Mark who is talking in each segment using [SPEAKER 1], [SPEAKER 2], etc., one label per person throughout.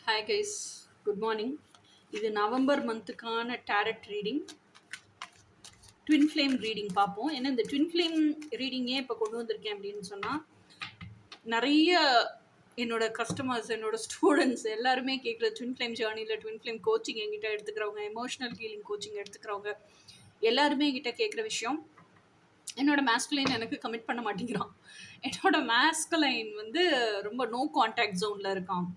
[SPEAKER 1] Hi guys, good morning. இது November மந்த்துக்கான tarot reading, twin flame reading பார்ப்போம். ஏன்னா இந்த ட்வின் ஃப்ளேம் ரீடிங்கே இப்போ கொண்டு வந்திருக்கேன் அப்படின்னு சொன்னால் நிறைய என்னோட கஸ்டமர்ஸ், என்னோட ஸ்டூடெண்ட்ஸ் எல்லாருமே கேட்குற ட்வின் ஃப்ளேம் ஜேர்னியில் ட்வின் ஃப்ளேம் கோச்சிங் என்கிட்ட எடுத்துக்கிறவங்க, எமோஷனல் ஹீலிங் கோச்சிங் எடுத்துக்கிறவங்க எல்லாருமே என்கிட்ட கேட்குற விஷயம், என்னோட மேஸ்குலைன் எனக்கு கமிட் பண்ண மாட்டேங்கிறான். என்னோட மேஸ்குலைன் வந்து ரொம்ப நோ கான்டாக்ட் ஜோனில் இருக்கான்.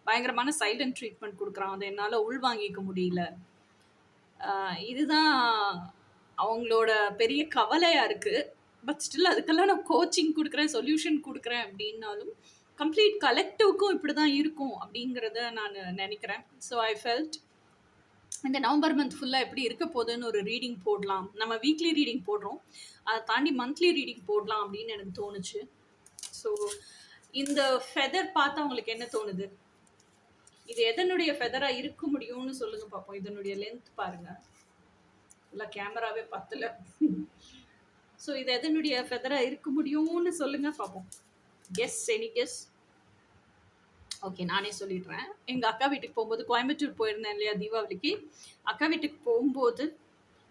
[SPEAKER 1] பயங்கரமான சைலண்ட் ட்ரீட்மெண்ட் கொடுக்குறான். அதை என்னால் உள்வாங்கிக்க முடியல. இதுதான் அவங்களோட பெரிய கவலையாக இருக்குது. பட் ஸ்டில் அதுக்கெல்லாம் நான் கோச்சிங் கொடுக்குறேன், சொல்யூஷன் கொடுக்குறேன் அப்படின்னாலும் கம்ப்ளீட் கலெக்டிவ்க்கும் இப்படி தான் இருக்கும் அப்படிங்கிறத நான் நினைக்கிறேன். ஸோ ஐ ஃபெல்ட் இந்த நவம்பர் மந்த் ஃபுல்லாக எப்படி இருக்க போகுதுன்னு ஒரு ரீடிங் போடலாம். நம்ம வீக்லி ரீடிங் போடுறோம், அதை தாண்டி மந்த்லி ரீடிங் போடலாம் அப்படின்னு எனக்கு தோணுச்சு. ஸோ இந்த ஃபெதர் பார்த்தா உங்களுக்கு என்ன தோணுது? இது எதனுடைய ஃபெதரா இருக்க முடியும்னு சொல்லுங்க பார்ப்போம். இதனுடைய லென்த் பாருங்க, இல்லை கேமராவே பத்தல. ஸோ இது எதனுடைய ஃபெதரா இருக்க முடியும்னு சொல்லுங்க பார்ப்போம். Guess, any guess? ஓகே, நானே சொல்லிடுறேன். எங்கள் அக்கா வீட்டுக்கு போகும்போது, கோயம்புத்தூர் போயிருந்தேன் இல்லையா தீபாவளிக்கு, அக்கா வீட்டுக்கு போகும்போது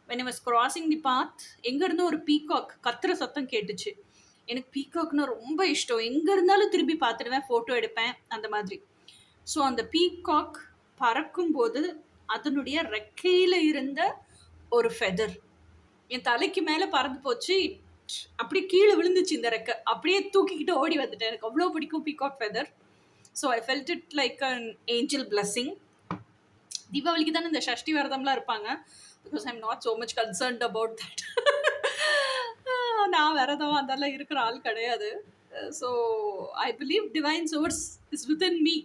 [SPEAKER 1] when I was crossing the path, எங்கேருந்து ஒரு பீகாக் கத்துற சத்தம் கேட்டுச்சு. எனக்கு பீகாக்னா ரொம்ப இஷ்டம். எங்கே இருந்தாலும் திரும்பி பார்த்துடுவேன், ஃபோட்டோ எடுப்பேன், அந்த மாதிரி. ஸோ அந்த பீகாக் பறக்கும்போது அதனுடைய ரெக்கையில் இருந்த ஒரு ஃபெதர் என் தலைக்கு மேலே பறந்து போச்சு. அப்படியே கீழே விழுந்துச்சு இந்த ரெக்கை. அப்படியே தூக்கிக்கிட்டு ஓடி வந்துட்டேன். எனக்கு அவ்வளோ பிடிக்கும் peacock feather. So I felt it like an angel blessing. தீபாவளிக்கு தானே இந்த ஷஷ்டி விரதம்லாம் இருப்பாங்க. Because I am not so much concerned about that. நான் விரதம் அதெல்லாம் இருக்கிற ஆள் கிடையாது. So I believe divine source is within me.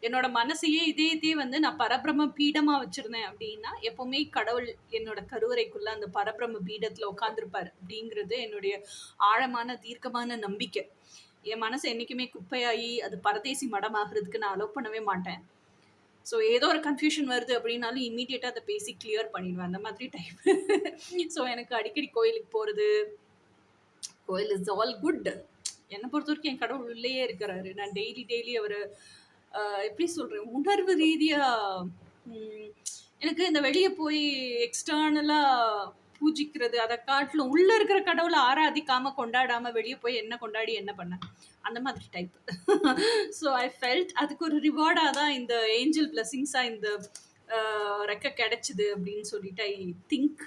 [SPEAKER 1] என்னோட மனசையே இதே வந்து நான் பரபிரம்ம பீடமாக வச்சுருந்தேன் அப்படின்னா எப்போவுமே கடவுள் என்னோட கருவறைக்குள்ளே அந்த பரபிரம்ம பீடத்தில் உட்காந்துருப்பார் அப்படிங்கிறது என்னுடைய ஆழமான தீர்க்கமான நம்பிக்கை. என் மனசு என்றைக்குமே குப்பையாகி அது பரதேசி மடமாகிறதுக்கு நான் அலோவ் பண்ணவே மாட்டேன். ஸோ ஏதோ ஒரு கன்ஃபியூஷன் வருது அப்படின்னாலும் இம்மீடியட்டாக அதை பேசி கிளியர் பண்ணிடுவேன், அந்த மாதிரி டைப். ஸோ எனக்கு அடிக்கடி கோயிலுக்கு போகிறது, கோயில் இஸ் ஆல் குட். என்னை பொறுத்த வரைக்கும் என் கடவுள் உள்ளேயே இருக்கிறாரு. நான் டெய்லி அவர் எப்படி சொல்கிறேன், உணர்வு ரீதியாக எனக்கு இந்த வெளியே போய் எக்ஸ்டர்னலாக பூஜிக்கிறது அதை காட்டிலும் உள்ளே இருக்கிற கடவுளை ஆராதிக்காமல் கொண்டாடாமல் வெளியே போய் என்ன கொண்டாடி என்ன பண்ணேன், அந்த மாதிரி டைப். ஸோ ஐ ஃபெல்ட் அதுக்கு ஒரு ரிவார்டாக தான் இந்த ஏஞ்சல் பிளஸிங்ஸாக இந்த ரெக்க கிடைச்சிது அப்படின்னு சொல்லிட்டு I think.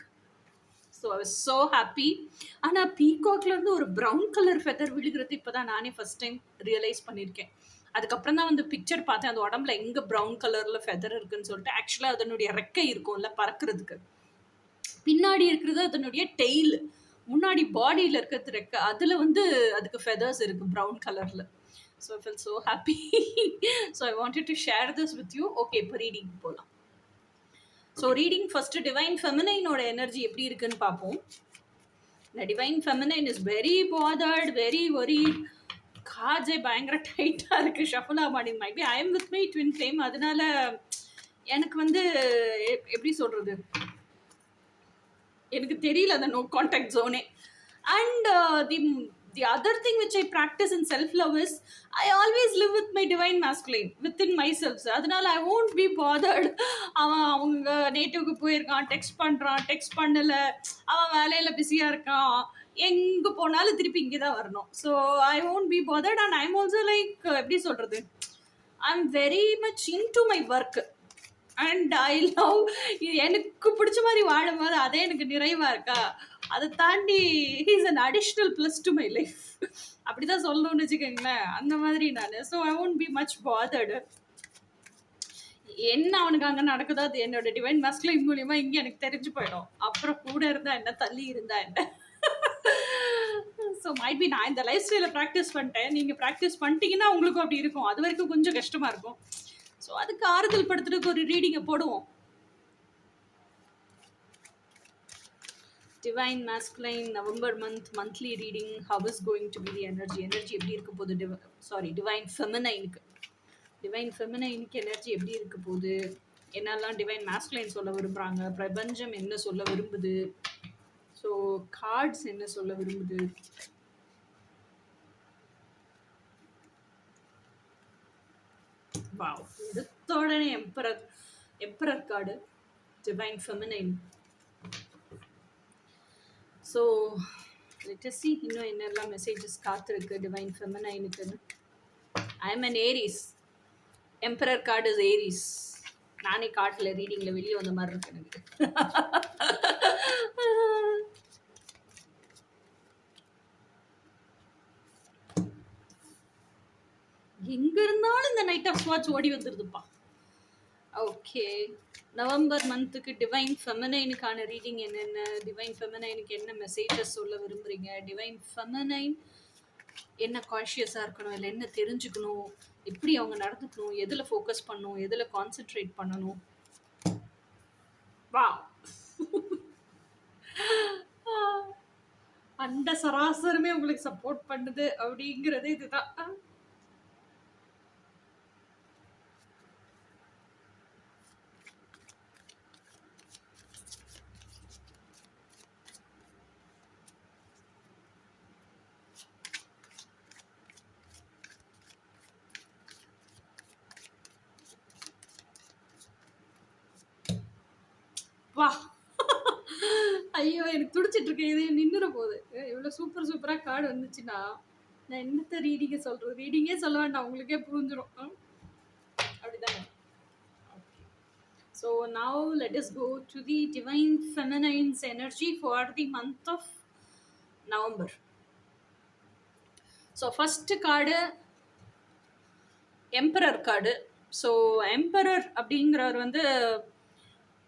[SPEAKER 1] So I was so happy. ஆனால் பீகாக்லேருந்து ஒரு ப்ரௌன் கலர் ஃபெதர் விழுகிறது இப்போ தான் நானே ஃபஸ்ட் டைம் ரியலைஸ் பண்ணியிருக்கேன். அதுக்கப்புறம் தான் வந்து பிக்சர் பார்த்தேன், அந்த உடம்புல எங்கே ப்ரௌன் கலரில் ஃபெதர் இருக்குன்னு சொல்லிட்டு. ஆக்சுவலாக அதனுடைய ரெக்கை இருக்கும்ல பறக்கிறதுக்கு, பின்னாடி இருக்கிறது அதனுடைய டெய்ல், முன்னாடி பாடியில் இருக்கிறது ரெக்கை, அதில் வந்து அதுக்கு ஃபெதர்ஸ் இருக்குது ப்ரௌன் கலரில். So I feel so happy. So I wanted to share this with you. Okay, இப்போ ரீடிங் போகலாம். ஸோ ரீடிங் ஃபஸ்ட்டு டிவைன் ஃபெமினைனோட எனர்ஜி எப்படி இருக்குன்னு பார்ப்போம். இந்த divine feminine is very bothered, very worried. காஜே பயங்கர டைட்டாக இருக்குது, ஷஃபுல் ஆக மாட்டேங்குது. Maybe I am with my twin flame, அதனால எனக்கு வந்து எப்படி சொல்கிறது, எனக்கு தெரியல அந்த நோ கான்டாக்ட் ஜோனே. And the other thing which I practice in self love is I always live with my divine masculine within my self. அதனால ஐ ஓன்ட் பி பாதர்ட். அவங்க நேட்டிவ்க்கு போயிருக்கான், டெக்ஸ்ட் பண்ணுறான், டெக்ஸ்ட் பண்ணலை, அவன் வேலையில் பிஸியாக இருக்கான், எங்கே போனாலும் திருப்பி இங்கே தான் வரணும். So I won't be bothered. And I'm also like எப்படி சொல்கிறது, I am very much in to my work and I love. இது எனக்கு பிடிச்ச மாதிரி வாழும்போது அதே எனக்கு நிறைவாக இருக்கா. அதை தாண்டி he's an additional plus two my life, அப்படி தான் சொல்லணும்னு வச்சுக்கோங்களேன். அந்த மாதிரி நான். So I won't be much bothered. என்ன அவனுக்கு அங்கே நடக்குதோ அது என்னோட டிவைன் மாஸ்குலைன் மூலியமாக இங்கே எனக்கு தெரிஞ்சு போயிடும். அப்புறம் கூட இருந்தால் என்ன, தள்ளி இருந்தால் என்ன. ஸோ மைட் பி நான் இந்த லைஃப் ஸ்டைலை ப்ராக்டிஸ் பண்ணிட்டேன். நீங்கள் ப்ராக்டிஸ் பண்ணிட்டீங்கன்னா உங்களுக்கும் அப்படி இருக்கும். அது வரைக்கும் கொஞ்சம் கஷ்டமாக இருக்கும். ஸோ அதுக்கு ஆறுதல் படுத்துறதுக்கு ஒரு ரீடிங்கை போடுவோம். Divine masculine November monthly reading. How is going to be the energy எப்படி இருக்க போகுது? டிவைன் ஃபெமினைனுக்கு எனர்ஜி எப்படி இருக்க போகுது? என்னெல்லாம் டிவைன் மாஸ்குலைன் சொல்ல விரும்புகிறாங்க? பிரபஞ்சம் என்ன சொல்ல விரும்புது? ஸோ கார்ட்ஸ் என்ன சொல்ல விரும்புது? வாவ்! எடுத்த உடனே emperor card, divine feminine. So let us see இன்னும் என்னெல்லாம் மெசேஜஸ் காத்திருக்கு டிவைன் ஃபெமினைனுக்குன்னு. I am an Aries. Emperor card is Aries. நானே காட்டில் ரீடிங்கில் வெளியே வந்த மாதிரி இருக்கு எனக்கு. எங்க இருந்தாலும் இந்த நைட் ஆஃப் ஸ்வாட்ச் ஓடி வந்துருதுப்பா. ஓகே, நவம்பர் மந்த்துக்கு டிவைன் ஃபெமினைனுக்கான ரீடிங் என்னென்ன, டிவைன் ஃபெமினைனுக்கு என்ன மெசேஜஸ் சொல்ல விரும்புகிறீங்க, டிவைன் ஃபெமினைன் என்ன கான்ஷியஸாக இருக்கணும், இல்லை என்ன தெரிஞ்சுக்கணும், எப்படி அவங்க நடந்துக்கணும், எதில் ஃபோக்கஸ் பண்ணணும், எதில் கான்சென்ட்ரேட் பண்ணணும். வா அந்த சராசரமே உங்களுக்கு சப்போர்ட் பண்ணுது அப்படிங்கிறது இதுதான். வா, ஐயோ எனக்கு துடிச்சிட்டு இருக்கேன், இது நின்றுட போகுது. இவ்வளோ சூப்பராக கார்டு வந்துச்சுன்னா நான் என்னத்த ரீடிங்கை சொல்கிறது, ரீடிங்கே சொல்ல வேண்டாம், உங்களுக்கே புரிஞ்சிடும். அப்படிதானே? So now let us go to the divine feminine's energy for the month of November. So first card emperor card. So emperor அப்படிங்கிறவர் வந்து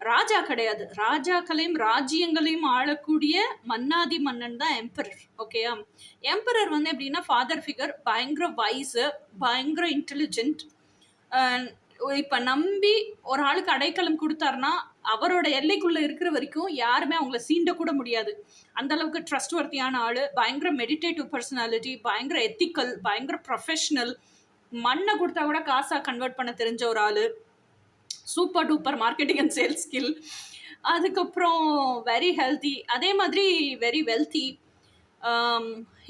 [SPEAKER 1] ராஜா கிடையாது, ராஜாக்களையும் ராஜ்யங்களையும் ஆளக்கூடிய மன்னாதி மன்னன் தான் எம்பரர். ஓகேயா? எம்பரர் வந்து எப்படின்னா ஃபாதர் ஃபிகர், பயங்கர வைஸு, பயங்கர இன்டெலிஜென்ட். இப்போ நம்பி ஒரு ஆளுக்கு அடைக்கலம் கொடுத்தாருன்னா அவரோட எல்லைக்குள்ளே இருக்கிற வரைக்கும் யாருமே அவங்கள சீண்டக்கூட முடியாது. அந்த அளவுக்கு ட்ரஸ்ட் வர்த்தியான ஆள், பயங்கர மெடிடேட்டிவ் பர்சனாலிட்டி, பயங்கர எத்திக்கல், பயங்கர ப்ரொஃபஷ்னல். மண்ணை கொடுத்தா கூட காசாக கன்வெர்ட் பண்ண தெரிஞ்ச ஒரு ஆள். Super duper marketing and sales skill. அதுக்கப்புறம் வெரி ஹெல்த்தி, அதே மாதிரி வெரி வெல்த்தி.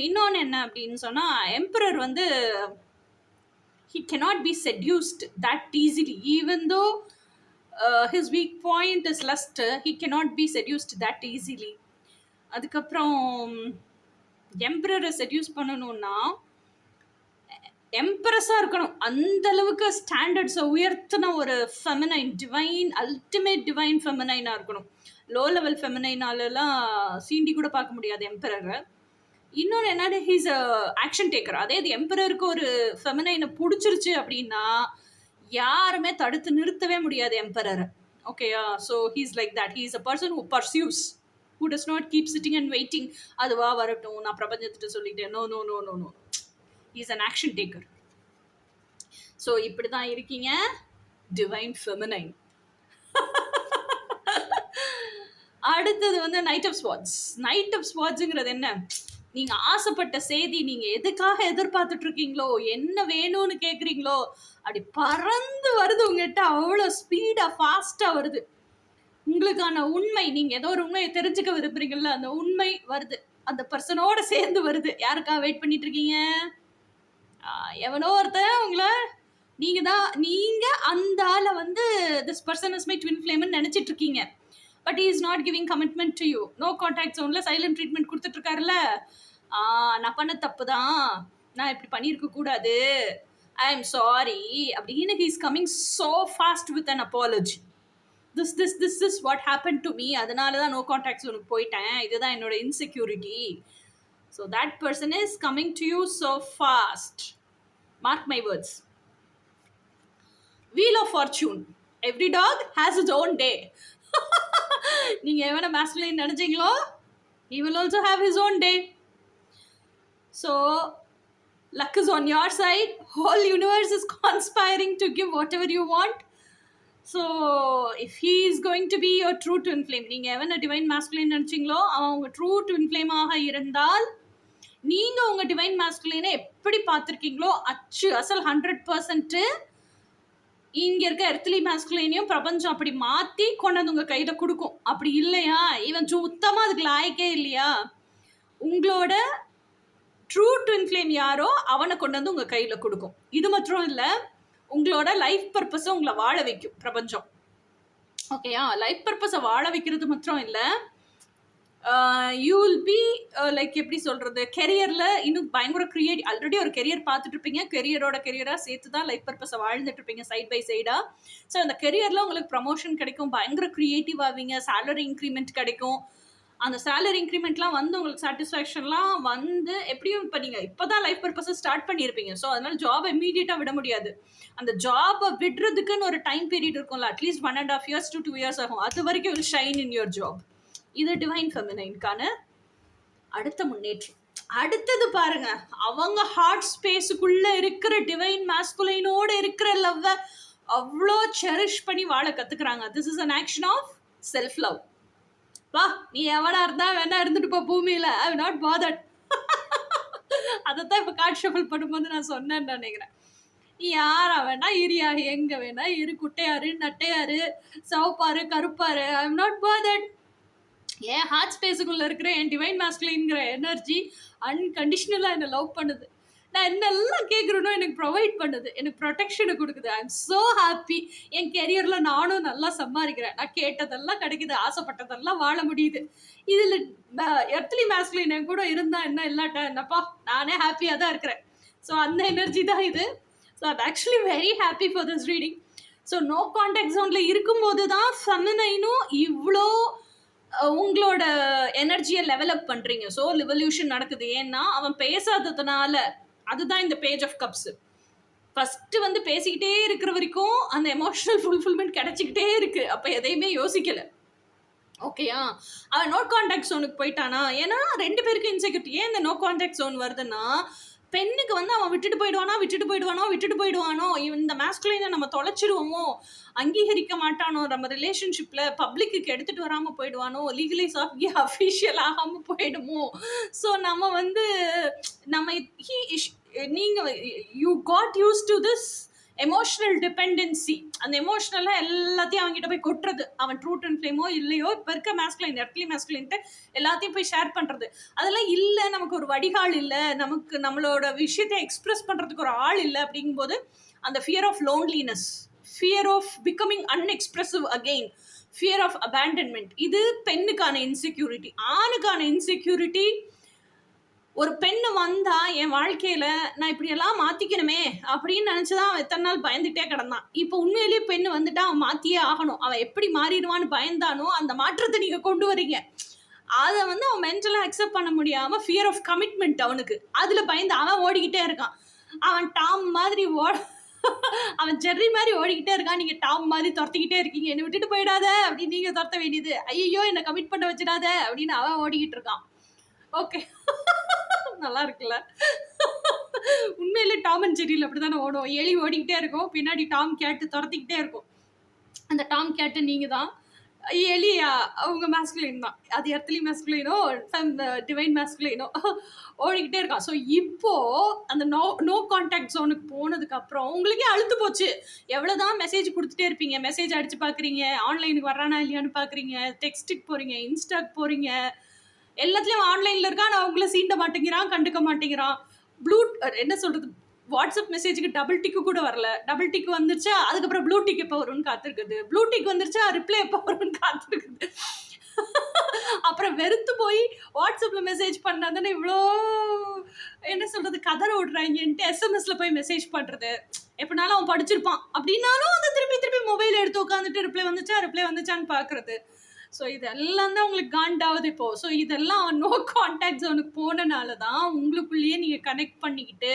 [SPEAKER 1] இன்னொன்று என்ன அப்படின்னு சொன்னால், எம்பரர் வந்து he cannot be seduced that easily. Even though his weak point is lust, he cannot be seduced that easily. அதுக்கப்புறம் எம்பரரை செடியூஸ் பண்ணணும்னா எம்பரஸாக இருக்கணும். அந்த அளவுக்கு ஸ்டாண்டர்ட்ஸை உயர்த்தின ஒரு ஃபெமினைன், டிவைன், அல்டிமேட் டிவைன் ஃபெமினைனாக இருக்கணும். லோ லெவல் ஃபெமினைனாலலாம் சீண்டி கூட பார்க்க முடியாது எம்பரரை. இன்னொன்று என்னன்னா, ஹீஸ் அ ஆக்ஷன் டேக்கர். அதே இது எம்பரருக்கு ஒரு ஃபெமினைனை பிடிச்சிருச்சு அப்படின்னா யாருமே தடுத்து நிறுத்தவே முடியாது எம்பரரை. ஓகேயா? So he's like that. He is a person who pursues, who does not keep sitting and waiting. அதுவா வரட்டும், நான் பிரபஞ்சத்திட்ட சொல்லிட்டேன், no no no no no. He's an action taker. So இப்படி தான் இருக்கீங்க டிவைன் ஃபெமினைன். அடுத்தது வந்து knight of swords. Knight of ஸ்வாட்ஸுங்கிறது என்ன? நீங்கள் ஆசைப்பட்ட செய்தி, நீங்கள் எதுக்காக எதிர்பார்த்துட்டு இருக்கீங்களோ, என்ன வேணும்னு கேட்குறீங்களோ, அப்படி பறந்து வருது உங்ககிட்ட, அவ்வளோ ஸ்பீடாக ஃபாஸ்ட்டாக வருது. உங்களுக்கான உண்மை, நீங்கள் ஏதோ ஒரு உண்மையை தெரிஞ்சுக்க விரும்புறீங்கல்ல, அந்த உண்மை வருது, அந்த பர்சனோட சேர்ந்து வருது. யாருக்காக வெயிட் பண்ணிட்டு இருக்கீங்க? எவனோ ஒருத்தன் உங்களை, நீங்கள் அந்த ஆளை வந்து this person is my twin ஃப்ளேம்னு நினச்சிட்டு இருக்கீங்க. But he is not giving commitment to you. No contact ஜோனில் சைலண்ட் ட்ரீட்மெண்ட் கொடுத்துட்ருக்காருல்ல. நான் பண்ண தப்பு தான், நான் இப்படி பண்ணியிருக்க கூடாது, ஐ எம் சாரி அப்படின்னு he is coming so fast with an apology. This is what happen to me, அதனால தான் நோ கான்டாக்ட் ஜோனுக்கு போயிட்டேன், இதுதான் என்னோட insecurity. So that person is coming to you so fast. Mark my words. Wheel of Fortune. Every dog has its own day. நீங்க எவன masculine நினைச்சீங்களோ, he will also have his own day. So luck is on your side. Whole universe is conspiring to give whatever you want. So if he is going to be your true twin flame, நீங்க எவன divine masculine நினைச்சீங்களோ அவன் உங்க true twin flame ஆக இருந்தால், நீங்கள் உங்கள் divine மாஸ்குலினை எப்படி பார்த்துருக்கீங்களோ அசல் 100% இங்கே இருக்க எர்த்லி மாஸ்குலினையும் பிரபஞ்சம் அப்படி மாற்றி கொண்டு வந்து உங்கள் கையில் கொடுக்கும். அப்படி இல்லையா, இவன் சுத்தமாக அதுக்கு லாய்க்கே இல்லையா, உங்களோட ட்ரூ ட்வின் ஃப்ளேம் யாரோ அவனை கொண்டு வந்து உங்கள் கையில் கொடுக்கும். இது மட்டும் இல்லை, உங்களோட லைஃப் பர்பஸை உங்களை வாழ வைக்கும் பிரபஞ்சம். ஓகேயா? லைஃப் பர்பஸை வாழ வைக்கிறது மாத்திரம் இல்லை, யூ வில் பி லைக் எப்படி சொல்கிறது, கெரியரில் இன்னும் பயங்கர ஆல்ரெடி ஒரு கெரியர் பார்த்துட்டு இருப்பீங்க, கெரியராக சேர்த்து தான் லைஃப் பர்பஸை வாழ்ந்துட்டு இருப்பீங்க சைட் பை சைடாக. ஸோ அந்த கெரியரில் உங்களுக்கு ப்ரமோஷன் கிடைக்கும், பயங்கர க்ரியேட்டிவ் ஆவீங்க, சேலரி இன்க்ரிமெண்ட் கிடைக்கும். அந்த சேலரி இன்க்ரிமெண்ட்லாம் வந்து உங்களுக்கு சாட்டிஸ்ஃபேக்ஷன்லாம் வந்து எப்படியும் இப்போ நீங்கள் இப்போ தான் லைஃப் பர்பஸை ஸ்டார்ட் பண்ணியிருப்பீங்க. ஸோ அதனால் ஜாபை இமீடியட்டாக விட முடியாது. அந்த ஜாபை விடுறதுக்குன்னு ஒரு டைம் பீரியட் இருக்கும்ல, அட்லீஸ்ட் 1.5 years to 2 years ஆகும். அது வரைக்கும் will shine in your job. இது டிவைன் ஃபெமினைனுக்கான அடுத்த முன்னேற்றம். அடுத்தது பாருங்க, அவங்க ஹார்ட் ஸ்பேஸுக்குள்ள இருக்கிற டிவைன் மாஸ்குலைனோட இருக்கிற லவ்வை அவ்வளோ செரிஷ் பண்ணி வாழ கத்துக்கிறாங்க. This is an action of self love. வா, நீ எவனா இருந்தா வேணா இருந்துட்டு போ பூமியில, ஐ வில் நாட் பாதர்ட். அதைத்தான் இப்போ கார்ட் ஷஃபிள் பண்ணும்போது நான் சொன்னேன்னு நினைக்கிறேன். நீ யாரா வேணா இரியா, எங்க வேணா இரு, குட்டையாரு நட்டையாரு சவப்பாரு கருப்பாரு, ஐ எம் நாட் பாதர்ட். என் ஹார்ட் ஸ்பேஸுக்குள்ளே இருக்கிற என் டிவைன் மாஸ்குலைன்கிற எனர்ஜி அன்கண்டிஷ்னலாக என்னை லவ் பண்ணுது. நான் என்னெல்லாம் கேட்குறேனோ எனக்கு ப்ரொவைட் பண்ணுது, எனக்கு ப்ரொடெக்ஷனை கொடுக்குது. I am so happy. என் கெரியரில் நானும் நல்லா சம்பாதிக்கிறேன், நான் கேட்டதெல்லாம் கிடைக்குது, ஆசைப்பட்டதெல்லாம் வாழ முடியுது. இதில் எர்த்லி மாஸ்குலைன் என் கூட இருந்தால் என்ன, இல்லாட்டா என்னப்பா, நானே ஹாப்பியாக தான் இருக்கிறேன். ஸோ அந்த எனர்ஜி தான் இது. So I'm actually very happy for this reading. So no contact ஜோனில் இருக்கும்போது தான் ஃபெமினைனும் இவ்வளோ உங்களோட எனர்ஜியை லெவலப் பண்ணுறீங்க. ஸோ லிவல்யூஷன் நடக்குது. ஏன்னா அவன் பேசாததுனால. அதுதான் இந்த பேஜ் ஆஃப் கப்ஸு. ஃபஸ்ட்டு வந்து பேசிக்கிட்டே இருக்கிற வரைக்கும் அந்த எமோஷனல் ஃபுல்ஃபில்மெண்ட் கிடச்சிக்கிட்டே இருக்குது. அப்போ எதையுமே யோசிக்கலை. ஓகேயா? அவன் நோ கான்டாக்ட் ஜோனுக்கு போயிட்டானா, ஏன்னா 2 பேருக்கு இன்செக்யூரிட்டி. ஏன் இந்த நோ கான்டாக்ட் ஜோன் வருதுன்னா, பெண்ணுக்கு வந்து அவன் விட்டுட்டு போயிடுவானோ, இந்த மாஸ்குலைனை நம்ம தொலைச்சிடுவோமோ, அங்கீகரிக்க மாட்டானோ, நம்ம ரிலேஷன்ஷிப்பில் பப்ளிக்கு எடுத்துகிட்டு வராமல் போயிடுவானோ, லீகலைஸ் அஃபீஷியல் ஆகாமல் போயிடுமோ. ஸோ நம்ம வந்து நீங்கள் you got used to this emotional dependency. அந்த எமோஷனலாக எல்லாத்தையும் அவங்ககிட்ட போய் கொட்டுறது. அவன் ட்ரூட் அண்ட் ஃப்ளேமோ இல்லையோ, இப்போ இருக்க மாஸ்குலைன் எர்த்லி மாஸ்குலைன்ட்டு எல்லாத்தையும் போய் ஷேர் பண்ணுறது. அதெல்லாம் இல்லை, நமக்கு ஒரு வடிகால் இல்லை, நமக்கு நம்மளோட விஷயத்தை எக்ஸ்ப்ரெஸ் பண்ணுறதுக்கு ஒரு ஆள் இல்லை. அப்படிங்கும்போது அந்த fear of loneliness, fear of becoming unexpressive again, fear of abandonment, இது பெண்ணுக்கான இன்செக்யூரிட்டி. ஆணுக்கான இன்செக்யூரிட்டி, ஒரு பெண்ணு வந்தா என் வாழ்க்கையில நான் இப்படியெல்லாம் மாத்திக்கணுமே அப்படின்னு நினைச்சுதான் அவன் எத்தனை நாள் பயந்துட்டே கிடந்தான். இப்போ உண்மையிலேயே பெண்ணு வந்துட்டா அவன் மாத்தியே ஆகணும். அவன் எப்படி மாறிடுவான்னு பயந்தானோ அந்த மாற்றத்தை நீங்க கொண்டு வரீங்க. அதை வந்து அவன் மென்டலாக அக்செப்ட் பண்ண முடியாம ஃபியர் ஆஃப் கமிட்மெண்ட் அவனுக்கு, அதுல பயந்து அவன் ஓடிக்கிட்டே இருக்கான். அவன் டாம் மாதிரி அவன் ஜெர்ரி மாதிரி ஓடிக்கிட்டே இருக்கான். நீங்க டாம் மாதிரி துரத்திக்கிட்டே இருக்கீங்க, என்னை விட்டுட்டு போயிடாத அப்படின்னு நீங்க துரத்த வேண்டியது. ஐயோ என்னை கமிட் பண்ண வச்சிடாத அப்படின்னு அவன் ஓடிக்கிட்டு இருக்கான். ஓகே, நல்லா இருக்குல்ல? உண்மையிலே டாம் அண்ட் ஜெர்ரியில் அப்படிதானே ஓடும். எலி ஓடிக்கிட்டே இருக்கும், பின்னாடி டாம் கேட்டு துரத்திக்கிட்டே இருக்கும். அந்த டாம் கேட்டு நீங்க தான், எலி அவங்க மாஸ்குலைன் தான். அது எர்த்லி மாஸ்குலைனோ டிவைன் மாஸ்குலைனோ ஓடிக்கிட்டே இருக்கான். ஸோ இப்போ அந்த நோ கான்டாக்ட் ஜோனுக்கு போனதுக்கு அப்புறம் உங்களுக்கே அழுத்து போச்சு. எவ்வளோதான் மெசேஜ் கொடுத்துட்டே இருப்பீங்க, மெசேஜ் அடிச்சு பார்க்குறீங்க, ஆன்லைனுக்கு வர்றானா இல்லையான்னு பார்க்குறீங்க, டெக்ஸ்ட்டுக்கு போகிறீங்க, இன்ஸ்டாக்கு போகிறீங்க, எல்லாத்துலேயும் ஆன்லைனில் இருக்கான். நான் அவங்கள சீண்ட மாட்டேங்கிறான், கண்டுக்க மாட்டேங்கிறான். என்ன சொல்கிறது, வாட்ஸ்அப் மெசேஜுக்கு டபுள் டிக்கு கூட வரல. டபுள் டிக் வந்துருச்சா, அதுக்கப்புறம் ப்ளூ டிக் எப்போ வரும்னு காத்திருக்குது. ப்ளூ டிக் வந்துருச்சா, ரிப்ளை எப்போ வரும்னு காத்திருக்குது. அப்புறம் வெறுத்து போய் வாட்ஸ்அப்பில் மெசேஜ் பண்ணாதானே இவ்வளோ என்ன சொல்கிறது கதற விடுறாங்கன்ட்டு எஸ்எம்எஸ்ல போய் மெசேஜ் பண்ணுறது. எப்படினாலும் அவன் படிச்சிருப்பான் அப்படின்னாலும் அதை திருப்பி மொபைல் எடுத்து உட்காந்துட்டு ரிப்ளை வந்துச்சான்னு பார்க்குறது. ஸோ இதெல்லாம் தான் உங்களுக்கு காண்டாவது இப்போது. ஸோ இதெல்லாம் நோ கான்டாக்ட் ஜோனுக்கு போனனால தான் உங்களுக்குள்ளேயே நீங்கள் கனெக்ட் பண்ணிக்கிட்டு,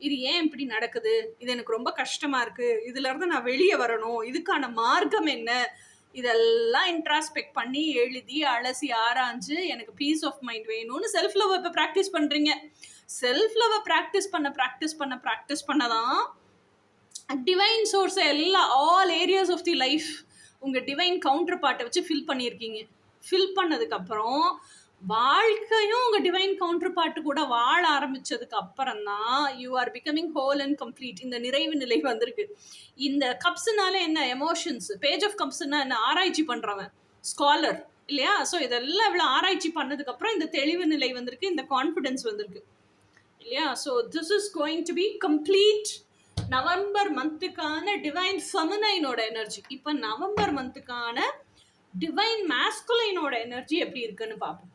[SPEAKER 1] இது ஏன் இப்படி நடக்குது, இது எனக்கு ரொம்ப கஷ்டமாக இருக்குது, இதுலேருந்து நான் வெளியே வரணும், இதுக்கான மார்க்கம் என்ன, இதெல்லாம் இன்ட்ராஸ்பெக்ட் பண்ணி எழுதி அலசி ஆராய்ஞ்சு எனக்கு பீஸ் ஆஃப் மைண்ட் வேணும்னு செல்ஃப் லவ் இப்போ ப்ராக்டிஸ் பண்ணுறீங்க. செல்ஃப் லவ்வை ப்ராக்டிஸ் பண்ண தான் டிவைன் சோர்ஸை all areas of the life உங்கள் டிவைன் கவுண்டர் பார்ட்டை வச்சு ஃபில் பண்ணியிருக்கீங்க. ஃபில் பண்ணதுக்கப்புறம் வாழ்க்கையும் உங்கள் டிவைன் கவுண்டர் பார்ட்டு கூட வாழ ஆரம்பித்ததுக்கு அப்புறம் தான் you are becoming whole and complete. இந்த நிறைவு நிலை வந்திருக்கு. இந்த கப்ஸுனால என்ன, எமோஷன்ஸ், பேஜ் ஆஃப் கப்ஸ்னா என்ன, ஆராய்ச்சி பண்ணுறவன் ஸ்காலர் இல்லையா? ஸோ இதெல்லாம் இவ்வளோ ஆராய்ச்சி பண்ணதுக்கப்புறம் இந்த தெளிவு நிலை வந்திருக்கு, இந்த கான்ஃபிடென்ஸ் வந்திருக்கு இல்லையா? So this is going to be complete November மந்த்துக்கான டிவைன் ஃபெமினைனோட எனர்ஜி. இப்போ நவம்பர் மந்த்துக்கான டிவைன் மாஸ்குலைனோட எனர்ஜி எப்படி இருக்குன்னு பார்ப்போம்.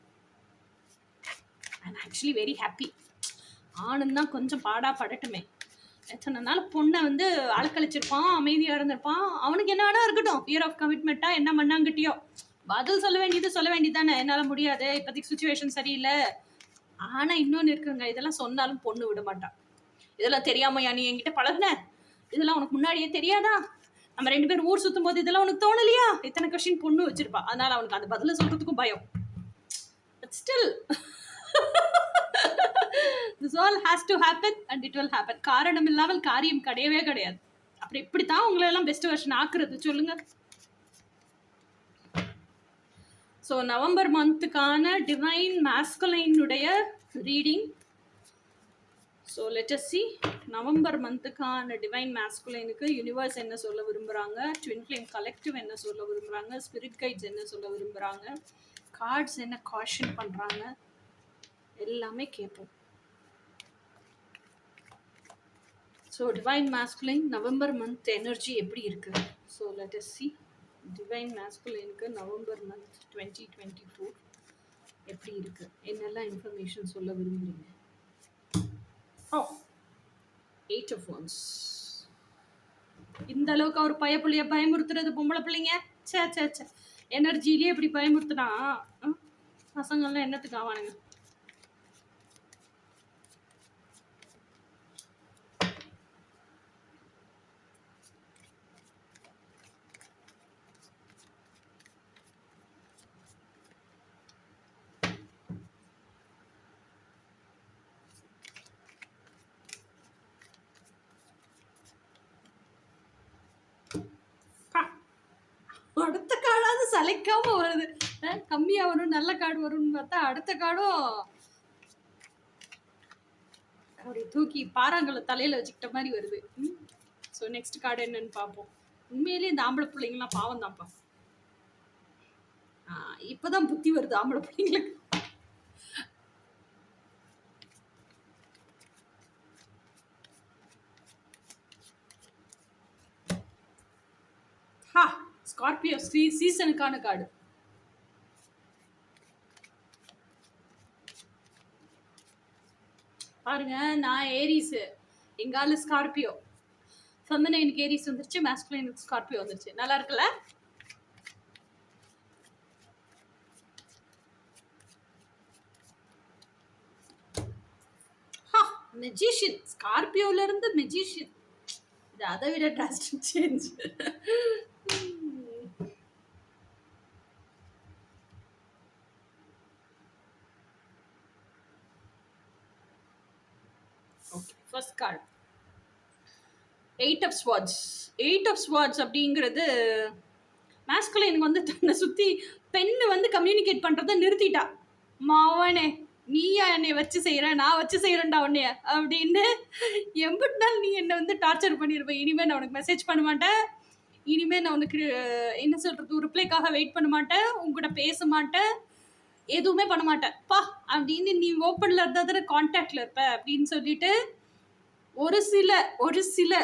[SPEAKER 1] I'm actually very happy. ஆணுன்னு தான் கொஞ்சம் பாடா படட்டுமே. எத்தனை நாள் பொண்ணை வந்து அலக்கழிச்சிருப்பான், அமைதியாக இருந்திருப்பான், அவனுக்கு என்ன வேணா இருக்கட்டும், ஃபியர் ஆஃப் கமிட்மெண்ட்டா என்ன பண்ணாங்கிட்டியோ பதில் சொல்ல வேண்டியது தானே, என்னால் முடியாது, இப்போதைக்கு சுச்சுவேஷன் சரியில்லை. ஆனால் இன்னொன்று இருக்குங்க, இதெல்லாம் சொன்னாலும் பொண்ணு விட மாட்டான். இதெல்லாம் தெரியாமையா நீ என்கிட்ட பழகுன, இதெல்லாம் உனக்கு முன்னாடியே தெரியாதா, நம்ம 2 பேரும் ஊர் சுற்றும் போது இதெல்லாம் உனக்கு தோணலையா, இத்தனை கொஸ்டின் பொண்ணு வச்சிருப்பா. அதனால அவனுக்கு அந்த பதில சொல்றதுக்கும் பயம். But still this all has to happen and it will happen. காரணம் இல்லாமல் காரியம் கிடையவே கிடையாது. அப்புறம் இப்படித்தான் உங்களை எல்லாம் பெஸ்ட் வெர்ஷன் ஆக்குறது சொல்லுங்க. ஸோ நவம்பர் மந்த்துக்கான டிவைன் மாஸ்குலைனுடைய reading. So let us see November மந்த்துக்கான டிவைன் மாஸ்குலைனுக்கு யூனிவர்ஸ் என்ன சொல்ல விரும்புகிறாங்க, ட்வின் ஃப்ளேம் கலெக்டிவ் என்ன சொல்ல விரும்புகிறாங்க, ஸ்பிரிட் கைட்ஸ் என்ன சொல்ல விரும்புகிறாங்க, கார்ட்ஸ் என்ன காஷன் பண்ணுறாங்க, எல்லாமே கேட்போம். So divine masculine November month energy எப்படி இருக்குது. So let us see divine மாஸ்குலைனுக்கு நவம்பர் மந்த் 2024 எப்படி இருக்குது, என்னெல்லாம் இன்ஃபர்மேஷன் சொல்ல விரும்புகிறீங்க. Eight of Wands. இந்த அளவுக்கு அவர் பிள்ளைய பயமுறுத்துறது பொம்பளை பிள்ளைங்க. சே எனர்ஜிலேயே இப்படி பயமுறுத்துனா பசங்கள்லாம் என்னத்துக்கு ஆவானுங்க. அடுத்த காடாவது சளைக்காம வருது, கம்மியா வரும், நல்ல காடு வரும்னு பார்த்தா அடுத்த காடும் அப்படி தூக்கி பாறாங்களை தலையில வச்சுக்கிட்ட மாதிரி வருது. ஸோ நெக்ஸ்ட் கார்டு என்னன்னு பார்ப்போம். உண்மையிலேயே இந்த ஆம்பளை பிள்ளைங்களாம் பாவம் தான்ப்பா. இப்பதான் புத்தி வருது ஆம்பளை பிள்ளைங்களுக்கு. ஸ்கார்பியோ சீசனுக்கான கார்டு. பாருங்க, நான் ஏரிஸ், எங்கால ஸ்கார்பியோ, ஃபெமினைனுக்கு ஏரிஸ் வந்துருச்சு, மாஸ்குலைனுக்கு ஸ்கார்பியோ வந்துருச்சு. நல்லா இருக்குல்ல. மெஜிஷியன், ஸ்கார்பியோல இருந்து மெஜிஷியன், இது அதை விட drastic change. First card eight of swords அப்படிங்கிறது மாஸ்குலைனுக்கு வந்து தன்னை சுற்றி பெண்ணு வந்து கம்யூனிகேட் பண்ணுறதை நிறுத்திட்டா. மாவனே நீயா என்னை வச்சு செய்கிற, நான் வச்சு செய்கிறேன்டா உன்னைய அப்படின்னு. எம்பிட்டு நாள் நீ என்னை வந்து டார்ச்சர் பண்ணியிருப்பேன், இனிமேல் நான் உனக்கு மெசேஜ் பண்ண மாட்டேன், இனிமேல் நான் உனக்கு என்ன சொல்கிறது ரிப்ளைக்காக வெயிட் பண்ண மாட்டேன், உங்ககிட்ட பேச மாட்டேன், எதுவுமே பண்ண மாட்டேன் பா அப்படின்னு. நீ ஓப்பனில் இருந்தால் தானே கான்டாக்டில் இருப்ப அப்படின்னு சொல்லிட்டு ஒரு சில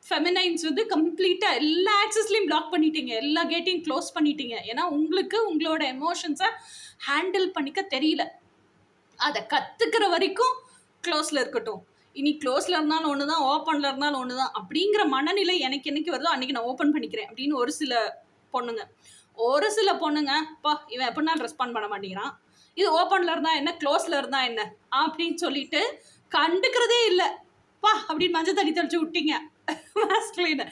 [SPEAKER 1] ஃபெமினைன்ஸ் வந்து கம்ப்ளீட்டாக எல்லா ஆக்சஸ்லையும் பிளாக் பண்ணிட்டீங்க, எல்லா கேட்டையும் க்ளோஸ் பண்ணிட்டீங்க. ஏன்னா உங்களுக்கு உங்களோட எமோஷன்ஸை ஹேண்டில் பண்ணிக்க தெரியல. அதை கற்றுக்கிற வரைக்கும் க்ளோஸில் இருக்கட்டும். இனி க்ளோஸில் இருந்தாலும் ஒன்று தான், ஓப்பனில் இருந்தாலும் ஒன்று தான் அப்படிங்கிற மனநிலை எனக்கு என்னைக்கு வருதோ அன்றைக்கி நான் ஓப்பன் பண்ணிக்கிறேன் அப்படின்னு ஒரு சில பொண்ணுங்க பா இவன் எப்படினாலும் ரெஸ்பாண்ட் பண்ண மாட்டேங்கிறான், இது ஓப்பனில் இருந்தால் என்ன, க்ளோஸில் இருந்தால் என்ன அப்படின்னு சொல்லிட்டு கண்டுக்கிறதே இல்லை பா அப்படின்னு மஞ்சள் தண்ணி தெளிச்சு விட்டீங்க மாஸ்குலைனை.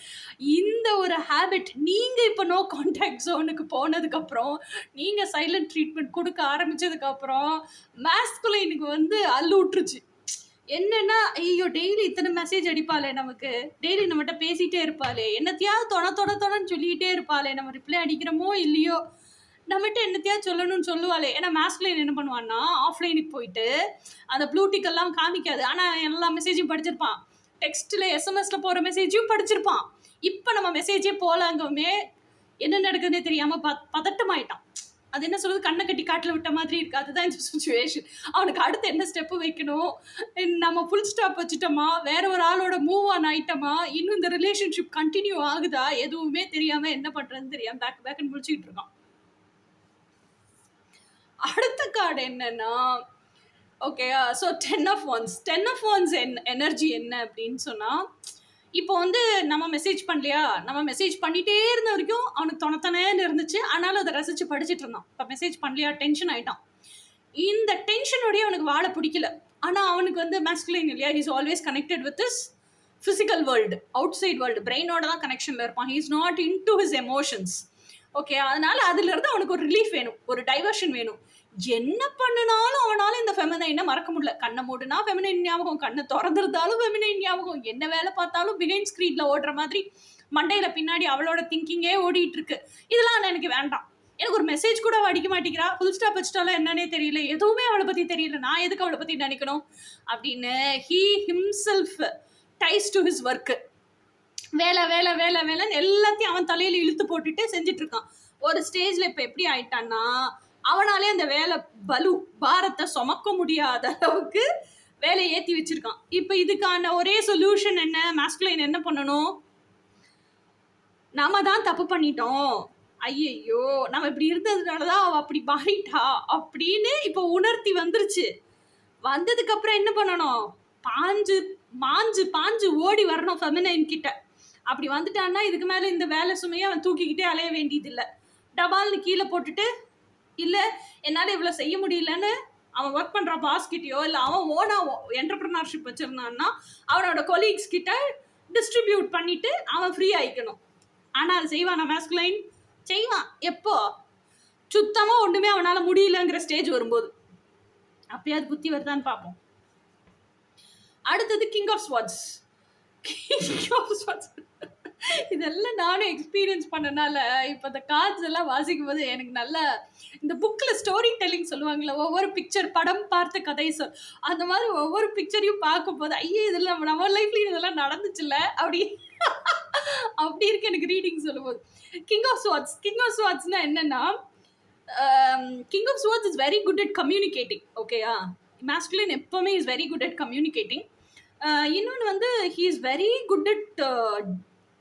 [SPEAKER 1] இந்த ஒரு ஹேபிட் நீங்கள் இப்போ நோ கான்டாக்ட் ஜோனுக்கு போனதுக்கப்புறம், நீங்கள் சைலண்ட் ட்ரீட்மெண்ட் கொடுக்க ஆரம்பித்ததுக்கப்புறம் மாஸ்குலைனுக்கு வந்து அள்ளு விட்டுருச்சு. என்னன்னா, ஐயோ டெய்லி இத்தனை மெசேஜ் அடிப்பாளே, நமக்கு டெய்லி நம்மகிட்ட பேசிகிட்டே இருப்பாளே, என்னத்தையாவது தொணன்னு சொல்லிக்கிட்டே இருப்பாளே, நம்ம ரிப்ளை அடிக்கிறோமோ இல்லையோ நம்மகிட்ட என்னத்தையாவது சொல்லணும்னு சொல்லுவாளே. ஏன்னா மாஸ்குலைன் என்ன பண்ணுவான்னா, ஆஃப்லைனுக்கு போயிட்டு அந்த ப்ளூடிக்கெல்லாம் காமிக்காது, ஆனால் எல்லா மெசேஜையும் படிச்சிருப்பான், டெக்ஸ்ட்டில் எஸ்எம்எஸில் போகிற மெசேஜையும் படிச்சிருப்பான். இப்போ நம்ம மெசேஜே போகலாங்கவுமே என்ன நடக்குதுன்னே தெரியாமல் பதட்டமாயிட்டான். அது என்ன சொல்றது, கண்ணை கட்டி காட்டில் விட்ட மாதிரி இருக்கு. அதுதான் இந்த சுச்சுவேஷன். அவனுக்கு அடுத்து என்ன ஸ்டெப்பு வைக்கணும், நம்ம ஃபுல் ஸ்டாப் வச்சுட்டோமா, வேற ஒரு ஆளோட மூவ் ஆன் ஆயிட்டோமா, இன்னும் இந்த ரிலேஷன்ஷிப் கண்டினியூ ஆகுதா, எதுவுமே தெரியாம என்ன பண்றதுன்னு தெரியாம பேக் முடிச்சுக்கிட்டு இருக்கான். அடுத்த கார்டு என்னன்னா, okay, so 10 of Wands. 10 of Wands energy என்ன அப்படின்னு சொன்னால், இப்போ வந்து நம்ம மெசேஜ் பண்ணலையா, நம்ம மெசேஜ் பண்ணிகிட்டே இருந்த வரைக்கும் அவனுக்கு தொணத்தனேன்னு இருந்துச்சு. ஆனாலும் அதை ரசித்து படிச்சுட்டு இருந்தான். இப்போ மெசேஜ் பண்ணலையா டென்ஷன் ஆகிட்டான். இந்த டென்ஷனோடய அவனுக்கு வாழ பிடிக்கல. ஆனால் அவனுக்கு வந்து மேஸ்குலைன் இல்லையா, he's always connected with his physical world, outside world, பிரெயினோட தான் கனெக்ஷனில் இருப்பான். He is not into his emotions. Okay, அதனால அதுலேருந்து அவனுக்கு ஒரு ரிலீஃப் வேணும், ஒரு டைவர்ஷன் வேணும். என்ன பண்ணினாலும் அவனால இந்த ஃபெமினைனை மறக்க முடியல. கண்ணை மூடுனா ஃபெமினைன் ஞாபகம், கண்ணை திறந்துருந்தாலும் ஃபெமினைன் ஞாபகம், என்ன வேலை பார்த்தாலும் பிஹைண்ட் ஸ்க்ரீனில் ஓடுற மாதிரி மண்டையில் பின்னாடி அவளோட திங்கிங்கே ஓடிட்டு இருக்கு. இதெல்லாம் எனக்கு வேண்டாம். எனக்கு ஒரு மெசேஜ் கூட அடிக்க மாட்டேங்கிறா, ஃபுல் ஸ்டாப் வச்சுட்டாலும் என்னன்னே தெரியல, எதுவுமே அவளை பற்றி தெரியல, நான் எதுக்கு அவளை பற்றி நினைக்கணும் அப்படின்னு he himself ties to his work. வேலை வேலை வேலை வேலைன்னு எல்லாத்தையும் அவன் தலையில் இழுத்து போட்டுட்டு செஞ்சுட்டு இருக்கான். ஒரு ஸ்டேஜில் இப்போ எப்படி ஆயிட்டான்னா, அவனாலே அந்த வேலை பாரத்தை சுமக்க முடியாத அளவுக்கு வேலையை ஏற்றி வச்சிருக்கான். இப்போ இதுக்கான ஒரே சொல்யூஷன் என்ன, மாஸ்குலைன் என்ன பண்ணணும், நாம தான் தப்பு பண்ணிட்டோம், ஐயையோ நம்ம இப்படி இருந்ததுனாலதான் அவ அப்படி மாறிட்டா அப்படின்னு இப்போ உணர்த்தி வந்துருச்சு. வந்ததுக்கு அப்புறம் என்ன பண்ணணும், பாஞ்சு ஓடி வரணும் ஃபெமினைன் கிட்ட. அப்படி வந்துட்டான்னா இதுக்கு மேலே இந்த வேலை சுமையை அவன் தூக்கிக்கிட்டே அலைய வேண்டியது இல்லை. டபால்னு கீழே போட்டுட்டு, இல்லை என்னால் இவ்வளோ செய்ய முடியலன்னு அவன் ஒர்க் பண்ணுற பாஸ் கிட்டேயோ, இல்லை அவன் ஓனாக என்டர்பிரினர்ஷிப் வச்சுருந்தான்னா அவனோட கொலீக்ஸ் கிட்ட டிஸ்ட்ரிபியூட் பண்ணிவிட்டு அவன் ஃப்ரீ ஆகிக்கணும். ஆனால் அது செய்வான் மேஸ்குலைன், செய்வான். எப்போ சுத்தமாக ஒன்றுமே அவனால் முடியலங்கிற ஸ்டேஜ் வரும்போது. அப்பயாவது புத்தி வருதான்னு பார்ப்போம். அடுத்தது கிங் ஆஃப் ஸ்வாட்ஸ். இதெல்லாம் நானும் எக்ஸ்பீரியன்ஸ் பண்ணனால இப்போ இந்த கார்ட்ஸ் எல்லாம் வாசிக்கும் போது எனக்கு நல்ல, இந்த புக்கில் ஸ்டோரி டெல்லிங் சொல்லுவாங்கள்ல, ஒவ்வொரு பிக்சர் படம் பார்த்த கதை சொல், அந்த மாதிரி ஒவ்வொரு பிக்சரையும் பார்க்கும் போது ஐயே இதெல்லாம் நம்ம லைஃப்லேயும் இதெல்லாம் நடந்துச்சுல்ல அப்படி அப்படி இருக்கு எனக்கு ரீடிங் சொல்லும்போது. கிங் ஆஃப் ஸ்வாட்ஸ்னா என்னன்னா, king of swords is very good at communicating. ஓகேயா, மேஸ்குலின் எப்போவுமே is very good at communicating. இன்னொன்று வந்து he is very good at,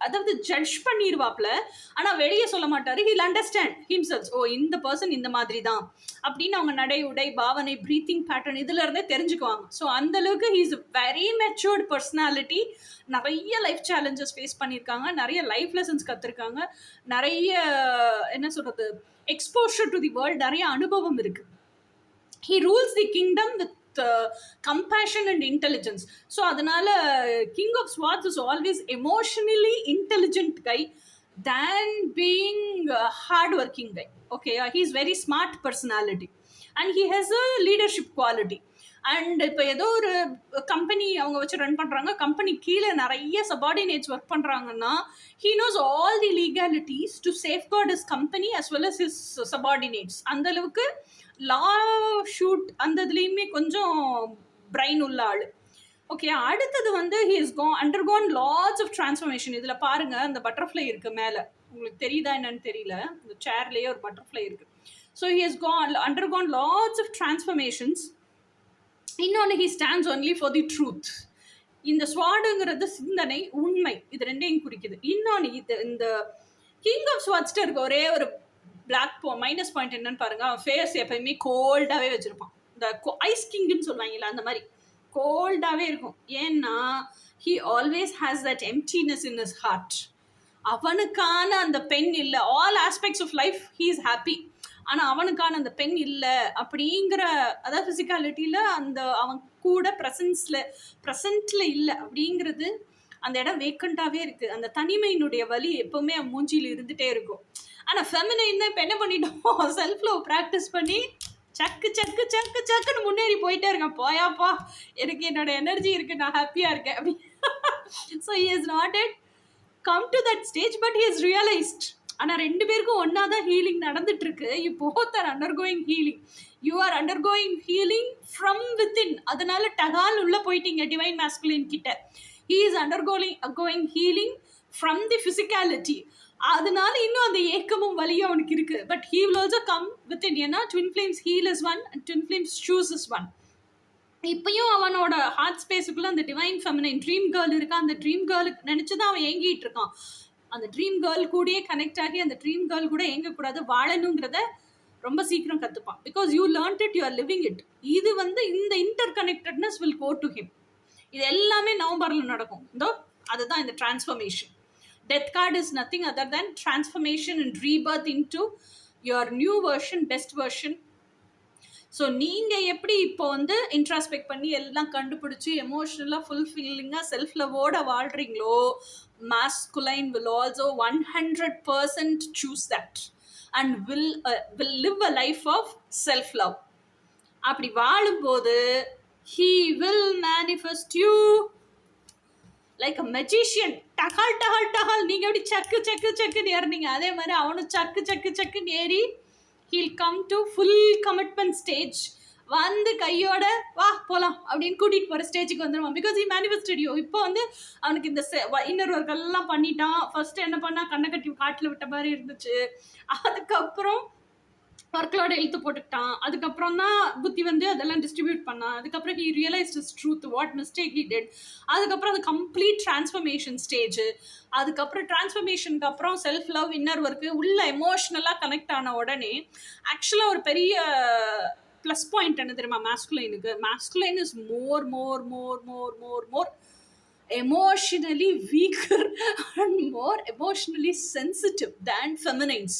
[SPEAKER 1] அதாவது ஜட்ஜ் பண்ணிடுவாப்ல, ஆனால் வெளியே சொல்ல மாட்டார். ஹீல் அண்டர்ஸ்டாண்ட் ஹிம்செல்ஸ், ஓ இந்த பர்சன் இந்த மாதிரி தான் அப்படின்னு அவங்க நடை உடை பாவனை ப்ரீத்திங் பேட்டர்ன் இதுல இருந்தே தெரிஞ்சுக்குவாங்க. ஸோ அந்த அளவுக்கு he is very matured personality. நிறைய லைஃப் சேலஞ்சஸ் ஃபேஸ் பண்ணியிருக்காங்க, நிறைய லைஃப் லெசன்ஸ் கற்றுருக்காங்க, நிறைய என்ன சொல்கிறது எக்ஸ்போஷர் டு தி வேர்ல்ட், நிறைய அனுபவம் இருக்குது. He rules the kingdom with compassion and intelligence. So அதனால King of Swords is always emotionally intelligent guy than being a hard-working guy. Okay, he is very smart personality and he has a leadership quality. And இப்போ ஏதோ ஒரு company அவங்க வச்சு run பண்ணுறாங்க, company கீழே நிறைய subordinates work பண்ணுறாங்கன்னா he knows all the legalities to safeguard his company as well as his subordinates. அந்தளவுக்கு லா ஷூட் அந்த இதுலேயுமே கொஞ்சம் பிரைன் உள்ள ஆள். ஓகே, அடுத்தது வந்து he is undergone lots of transformation. இதில் பாருங்கள், அந்த பட்டர்ஃப்ளை இருக்குது மேலே, உங்களுக்கு தெரியுதா என்னன்னு தெரியல, இந்த சேர்லேயே ஒரு பட்டர்ஃப்ளை இருக்குது. So he is undergone lots of transformations. இன்னொன்று he stands only for the truth. இந்த ஸ்வாடுங்கிறது சிந்தனை, உண்மை, இது ரெண்டையும் குறிக்குது. இன்னொன்று இந்த கிங் ஆஃப் ஸ்வாட்ஸ்ட்டு இருக்க ஒரே ஒரு பிளாக் மைனஸ் பாயிண்ட் என்னன்னு பாருங்க, அவன் ஃபேஸ் எப்பயுமே கோல்டாகவே வச்சுருப்பான். இந்த ஐஸ் கிங்குன்னு சொல்லுவாங்கல்ல அந்த மாதிரி கோல்டாகவே இருக்கும். ஏன்னா he always has that emptiness in his heart. அவனுக்கான அந்த பெண் இல்லை. All aspects of life he is happy, ஆனால் அவனுக்கான அந்த பெண் இல்லை அப்படிங்கிற, அதாவது ஃபிசிக்காலிட்டியில் அந்த அவன் கூட ப்ரெசன்ட்டில் இல்லை அப்படிங்கிறது, அந்த இடம் வேக்கண்ட்டாகவே இருக்குது. அந்த தனிமையினுடைய வலி எப்போவுமே அவன் மூஞ்சியில் இருந்துகிட்டே இருக்கும். ஆனால் ஃபெமினைன் தான் இப்போ என்ன பண்ணிட்டோம், செல்ஃப் லவ் ப்ராக்டிஸ் பண்ணி சக்கு சக்கு சக்கு சக்குன்னு முன்னேறி போயிட்டே இருக்கேன். போயாப்பா எனக்கு என்னோட எனர்ஜி இருக்குது, நான் ஹாப்பியாக இருக்கேன் அப்படி. So he is not yet come to that stage, but he is realised. ஆனால் ரெண்டு பேருக்கும் ஒன்றா தான் ஹீலிங் நடந்துட்டுருக்கு. You both are undergoing healing. You are undergoing healing from within. அதனால டகால் உள்ளே போயிட்டீங்க டிவைன் மேஸ்குலின் கிட்ட. He is undergoing healing from the physicality. அதனால இன்னும் அந்த ஏக்கமும் வலியும் அவனுக்கு இருக்கு. But he will also come within. ஏன்னா twin flames heal is one and twin flames choose is one. இப்பயும் அவனோட ஹார்ட் ஸ்பேஸுக்குள்ள அந்த டிவைன் ஃபெமினைன் ட்ரீம் கேர்ள் இருக்கா. அந்த ட்ரீம் கேர்ளுக்கு நினைச்சுதான் அவன் ஏங்கிட்டு இருக்கான். அந்த ட்ரீம் கேர்ள் கூடயே கனெக்ட் ஆகி அந்த ட்ரீம் கேர்ள் கூட ஏங்கக்கூடாது, வாழணுங்கிறத ரொம்ப சீக்கிரம் கத்துப்பான். Because you learned it, you are living it. இது இந்த interconnectedness will go to him. இது எல்லாமே நவம்பர்ல நடக்கும். அதுதான் இந்த டிரான்ஸ்ஃபர்மேஷன். Death card is nothing other than transformation and rebirth into your new version, best version. So நீங்கள் எப்படி இப்போ இன்ட்ராஸ்பெக்ட் பண்ணி எல்லாம் கண்டுபிடிச்சி எமோஷ்னலாக ஃபுல்ஃபில்லிங்காக self லவோட வாழ்கிறீங்களோ, masculine will also 100% choose that and will live a life of self-love. அப்படி வாழும்போது he will manifest you like a magician. டகால் டகால் டகால் நீங்கள் எப்படி சக்கு சக்கு சக்குன்னு ஏறினீங்க, அதே மாதிரி அவனும் சக்கு சக்கு சக்குன்னு ஏறி he'll come to full commitment stage. கையோட வா போலாம் அப்படின்னு கூட்டிட்டு போற ஸ்டேஜுக்கு வந்துடுவான். Because he manifested you. இப்போ அவனுக்கு இந்த இன்னர் ஒர்க் எல்லாம் பண்ணிட்டான். ஃபர்ஸ்ட் என்ன பண்ணா, கண்ணை கட்டி காட்டில் விட்ட மாதிரி இருந்துச்சு. அதுக்கப்புறம் ஒர்க்லோட எழுத்து போட்டுக்கிட்டான். அதுக்கப்புறம் தான் புத்தி அதெல்லாம் டிஸ்ட்ரிபியூட் பண்ணான். அதுக்கப்புறம் he realized his truth, what mistake he did. அதுக்கப்புறம் அது கம்ப்ளீட் டிரான்ஸ்ஃபர்மேஷன் ஸ்டேஜ். அதுக்கப்புறம் டிரான்ஸ்ஃபர்மேஷனுக்கு அப்புறம் செல்ஃப் லவ், இன்னர் ஒர்க்கு உள்ள எமோஷ்னலாக கனெக்ட் ஆன உடனே ஆக்சுவலாக ஒரு பெரிய ப்ளஸ் பாயிண்ட் என்ன தெரியுமா மாஸ்குலைனுக்கு? Masculine is more more more more more more emotionally weaker and more emotionally sensitive than feminines.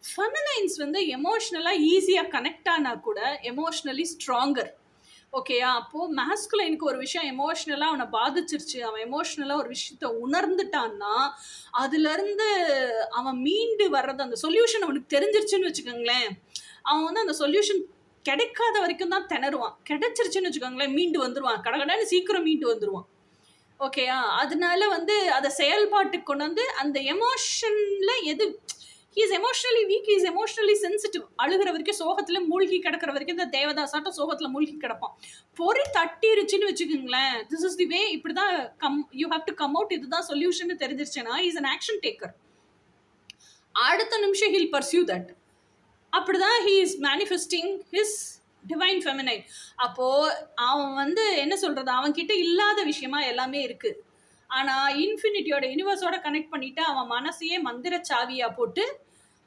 [SPEAKER 1] ஃபெமினைன்ஸ் எமோஷ்னலாக ஈஸியாக கனெக்ட் ஆனால் கூட எமோஷ்னலி ஸ்ட்ராங்கர். ஓகேயா? அப்போது மாஸ்குலைனுக்கு ஒரு விஷயம் எமோஷ்னலாக அவனை பாதிச்சிருச்சு, அவன் எமோஷ்னலாக ஒரு விஷயத்த உணர்ந்துட்டான்னா அதுலேருந்து அவன் மீண்டு வர்றது, அந்த சொல்யூஷன் அவனுக்கு தெரிஞ்சிருச்சுன்னு வச்சுக்கோங்களேன், அவன் அந்த சொல்யூஷன் கிடைக்காத வரைக்கும் தான் திணறுவான். கிடைச்சிருச்சுன்னு வச்சுக்கோங்களேன், மீண்டு வந்துடுவான், கடகடன்னு சீக்கிரம் மீண்டு வந்துடுவான். ஓகேயா? அதனால அதை செயல்பாட்டுக்கு கொண்டு அந்த எமோஷனில் எது he is emotionally weak, he is emotionally sensitive. அழுகிற வரைக்கும் சோகத்துல மூழ்கி கிடக்கிற வரைக்கும் இந்த தேவதாசாட்டம் சோகத்துல மூழ்கி கிடப்பான். பொறி தட்டிருச்சுன்னு வச்சுக்கோங்களேன், திஸ் இஸ் தி வே, இப்படிதான் you have to come out, இதுதான் சொல்யூஷன் தெரிஞ்சிருச்சுன்னா இஸ் அன் ஆக்ஷன் டேக்கர். அடுத்த நிமிஷம் he'll pursue that. அப்படிதான் he is manifesting his divine feminine. அப்போ அவன் என்ன சொல்றது, அவன் கிட்ட இல்லாத விஷயமா எல்லாமே இருக்கு. ஆனால் இன்ஃபினிட்டியோட யூனிவர்ஸோட கனெக்ட் பண்ணிவிட்டு அவன் மனசையே மந்திர சாவியாக போட்டு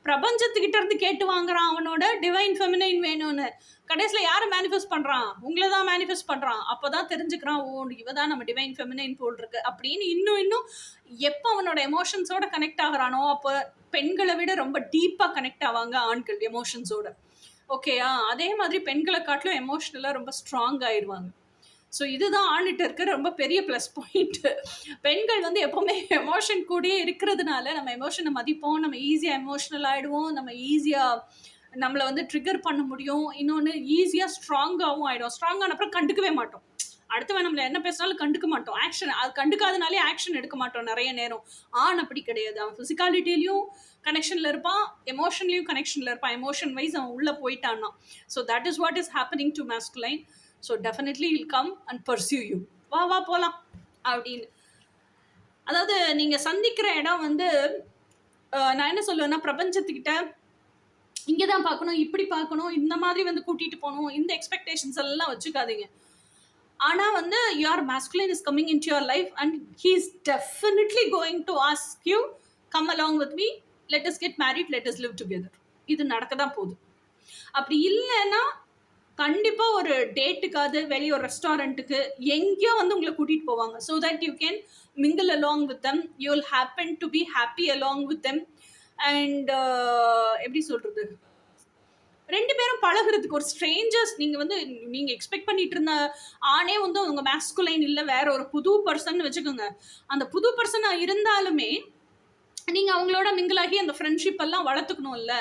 [SPEAKER 1] பிரபஞ்சத்துக்கிட்ட இருந்து கேட்டு வாங்குறான் அவனோட டிவைன் ஃபெமினைன் வேணும்னு. கடைசியில் யாரை மேனிஃபெஸ்ட் பண்ணுறான்? உங்களை தான் மேனிஃபெஸ்ட் பண்ணுறான். அப்போ தான் தெரிஞ்சுக்கிறான், ஓ இவ தான் நம்ம டிவைன் ஃபெமினைன் போல் இருக்கு அப்படின்னு. இன்னும் எப்போ அவனோட எமோஷன்ஸோட கனெக்ட் ஆகிறானோ அப்போ பெண்களை விட ரொம்ப டீப்பாக கனெக்ட் ஆவாங்க ஆண்கள் எமோஷன்ஸோட. ஓகேயா? அதே மாதிரி பெண்களை காட்டிலும் எமோஷ்னலாக ரொம்ப ஸ்ட்ராங் ஆயிடுவாங்க. ஸோ இதுதான் ஆண்கிட்ட இருக்கிற ரொம்ப பெரிய ப்ளஸ் பாயிண்ட்டு. பெண்கள் எப்போவுமே எமோஷன் கூடயே இருக்கிறதுனால நம்ம எமோஷனை மதிப்போம், நம்ம ஈஸியாக எமோஷ்னல் ஆகிடுவோம், நம்ம ஈஸியாக நம்மளை ட்ரிகர் பண்ண முடியும். இன்னொன்று ஈஸியாக ஸ்ட்ராங்காகவும் ஆகிடும். ஸ்ட்ராங்கான அப்புறம் கண்டுக்கவே மாட்டோம். அடுத்தவன் நம்மளை என்ன பேசினாலும் கண்டுக்க மாட்டோம். ஆக்ஷன் அது கண்டுக்காதனாலே ஆக்ஷன் எடுக்க மாட்டோம் நிறைய நேரம். அப்படி கிடையாது. அவன் ஃபிசிக்காலிட்டிலையும் கனெக்ஷனில் இருப்பான், எமோஷன்லையும் கனெக்ஷனில் இருப்பான். எமோஷன் வைஸ் அவன் உள்ளே போயிட்டான்னா. So that is what is happening to masculine. So definitely he'll come and pursue you. வா போகலாம் அப்படின்னு. அதாவது நீங்கள் சந்திக்கிற இடம் நான் என்ன சொல்லுவேன்னா, பிரபஞ்சத்துக்கிட்ட இங்கே தான் பார்க்கணும், இப்படி பார்க்கணும், இந்த மாதிரி கூட்டிகிட்டு போகணும், இந்த எக்ஸ்பெக்டேஷன்ஸ் எல்லாம் வச்சுக்காதீங்க. ஆனால் your masculine is coming into your life and he is definitely going to ask you, come along with me, let us get married, let us live together. இது நடக்க தான் போகுது. அப்படி இல்லைன்னா கண்டிப்பாக ஒரு டேட்டுக்காவது வெளியே ஒரு ரெஸ்டாரண்ட்டுக்கு எங்கேயோ உங்களை கூட்டிகிட்டு போவாங்க. So that you can mingle along with them, you will happen to be happy along with them. And எப்படி சொல்கிறது, ரெண்டு பேரும் பழகிறதுக்கு ஒரு ஸ்ட்ரேஞ்சர்ஸ். நீங்கள் நீங்கள் எக்ஸ்பெக்ட் பண்ணிட்டு இருந்த ஆணே உங்கள் மாஸ்குலைன் இல்லை, வேற ஒரு புது பர்சன் வச்சுக்கோங்க. அந்த புது பர்சனாக இருந்தாலுமே நீங்கள் அவங்களோட மிங்கிளாகி அந்த ஃப்ரெண்ட்ஷிப் எல்லாம் வளர்த்துக்கணும். இல்லை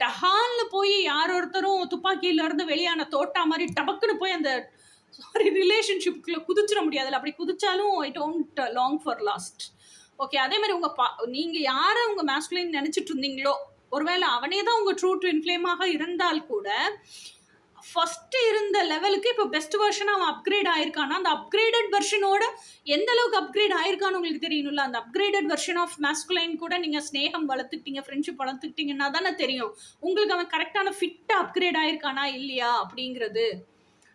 [SPEAKER 1] டஹால்னு போய் யார் ஒருத்தரும் துப்பாக்கியிலேருந்து வெளியான தோட்டா மாதிரி டபக்குன்னு போய் அந்த ரிலேஷன்ஷிப்புக்குள்ளே குதிச்சிட முடியாதுல்ல. அப்படி குதிச்சாலும் I don't long for last. Okay, அதே மாதிரி நீங்கள் யாரை உங்கள் மாஸ்குலைன் நினச்சிட்டு இருந்தீங்களோ, ஒருவேளை அவனே தான் உங்கள் ட்ரூ ட்வின் ஃப்ளேமாக இருந்தால் கூட ஃபர்ஸ்ட் இருந்த லெவலுக்கு இப்போ பெஸ்ட் வெர்ஷனா அவன் அப்கிரேட் ஆயிருக்கானா, அந்த அப்கிரேடட் வெர்ஷனோட எந்த அளவுக்கு அப்கிரேட் ஆயிருக்கான்னு உங்களுக்கு தெரியணும்ல. அந்த அப்கிரேடட் வெர்ஷன் ஆஃப் மாஸ்குலைன் கூட நீங்க ஸ்நேகம் வளர்த்துக்கிட்டீங்க, ஃப்ரெண்ட்ஷிப் வளர்த்துக்கிட்டீங்கன்னா தானே தெரியும் உங்களுக்கு அவன் கரெக்டான ஃபிட்டா அப்கிரேட் ஆயிருக்கானா இல்லையா அப்படிங்கிறது.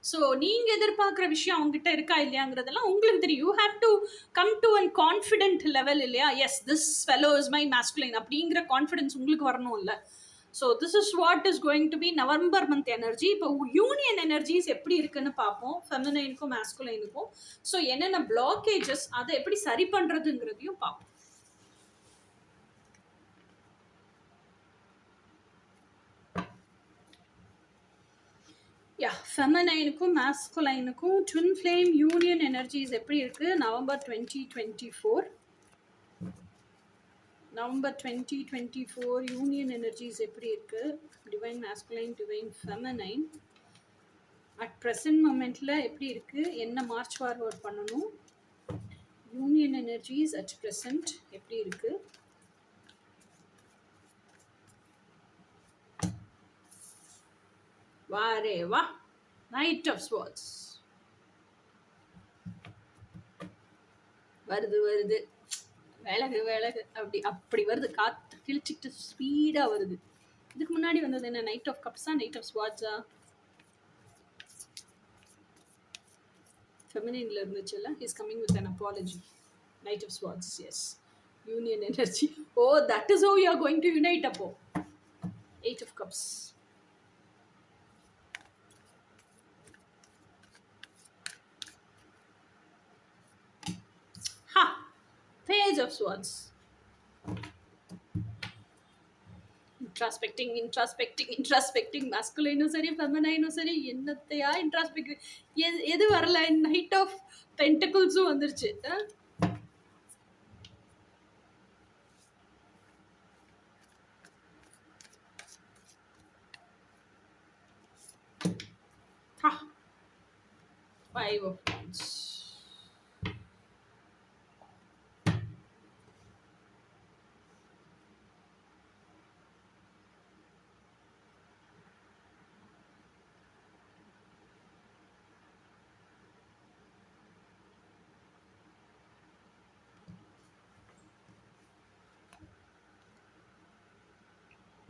[SPEAKER 1] ஸோ நீங்க எதிர்பார்க்குற விஷயம் அவங்ககிட்ட இருக்கா இல்லையாங்கிறதெல்லாம் உங்களுக்கு தெரியும். You have to come to an confident level இல்லையா. Yes, this fellow is my masculine அப்படிங்கிற கான்ஃபிடென்ஸ் உங்களுக்கு வரணும் இல்லை. So this is what is going to be November month energy. இப்போ யூனியன் எனர்ஜிஸ் எப்படி இருக்குன்னு பார்ப்போம், ஃபெமினைனுக்கும் மாஸ்குலைனுக்கும். ஸோ என்னென்ன பிளாக்கேஜஸ் அதை எப்படி சரி பண்ணுறதுங்கிறதையும் பார்ப்போம். ஃபெமினைனுக்கும் மாஸ்குலைனுக்கும் ட்வின் ஃப்ளேம் யூனியன் எனர்ஜிஸ் எப்படி இருக்கு நவம்பர் 2024. நவம்பர் 2024 யூனியன் எனர்ஜிஸ் எப்படி இருக்கு, divine masculine divine feminine at present மொமெண்ட்ல எப்படி இருக்கு, என்ன மார்ச் ஃபார்வர்ட் பண்ணணும், யூனியன் எனர்ஜிஸ் அட் ப்ரெசன்ட் எப்படி இருக்கு. வாரே வா, நைட் ஆஃப் ஸ்வார்ட்ஸ் வருது வருது, விலகு விலகு அப்படி வருது, காற்று கிழிச்சிட்டு ஸ்பீடாக வருது. இதுக்கு முன்னாடி வந்தது என்ன, நைட் ஆஃப் கப்ஸா நைட் ஆஃப் ஸ்வாட்ஸா, ஃபெமினின்ல இருந்துச்சுல்ல. Is coming with an apology. Knight of swords, yes, union energy. Oh, that is how you are going to unite. அப்போ 8 of cups. Page of Swords. இன்ட்ராஸ்பெக்டிங் மாஸ்குலைனும் சரி ஃபெமினைனும் சரி என்னத்தையா இன்ட்ராஸ்பெக்டிங். எது வரல, நைட் ஆஃப் பென்டக்கிள்ஸும் வந்துருச்சு. Five of Wands.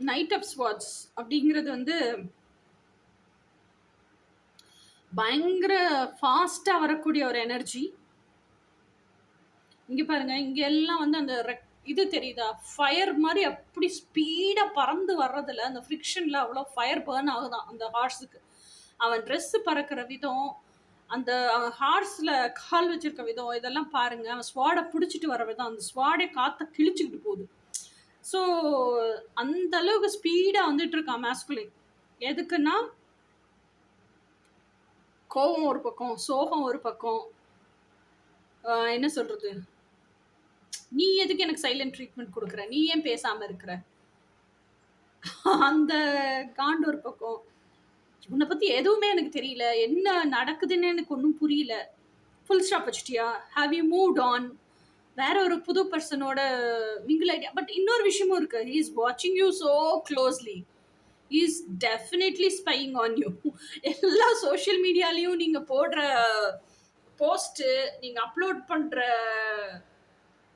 [SPEAKER 1] Knight of swords அப்படிங்கிறது வந்து பயங்கர ஃபாஸ்ட்டாக வரக்கூடிய ஒரு எனர்ஜி. இங்கே பாருங்க, இங்கே எல்லாம் வந்து அந்த இது தெரியுதா, ஃபயர் மாதிரி அப்படி ஸ்பீடாக பறந்து வர்றதில்ல, அந்த ஃப்ரிக்ஷனில் அவ்வளோ ஃபயர் பேர்ன் ஆகுதான் அந்த ஹார்ஸுக்கு. அவன் ட்ரெஸ்ஸு பறக்கிற விதம், அந்த ஹார்ஸில் கால் வச்சிருக்க விதம், இதெல்லாம் பாருங்க. அவன் ஸ்வாடை பிடிச்சிட்டு வர விதம், அந்த ஸ்வாடை காற்றை கிழிச்சிக்கிட்டு போகுது. ஸோ அந்த அளவுக்கு ஸ்பீடாக வந்துட்டு இருக்கான் மாஸ்குலின். எதுக்குன்னா கோபம் ஒரு பக்கம், சோகம் ஒரு பக்கம், என்ன சொல்றது, நீ எதுக்கு எனக்கு சைலண்ட் ட்ரீட்மெண்ட் கொடுக்குற, நீ ஏன் பேசாம இருக்கிற, அந்த காண்டு ஒரு பக்கம். உன்னை பத்தி எதுவுமே எனக்கு தெரியல, என்ன நடக்குதுன்னு எனக்கு ஒன்றும் புரியல, ஃபுல் ஸ்டாப் வச்சுட்டியா, ஹாவ் யூ மூவ்ட் ஆன், வேற ஒரு புது பர்சனோட மிங்கிள் ஐடியா. பட் இன்னொரு விஷயமும் இருக்கு, ஹி இஸ் வாட்சிங் you so closely, he is definitely spying on you. எல்லா சோஷியல் மீடியாலையும் நீங்க போடுற போஸ்ட்டு, நீங்க அப்லோட் பண்ற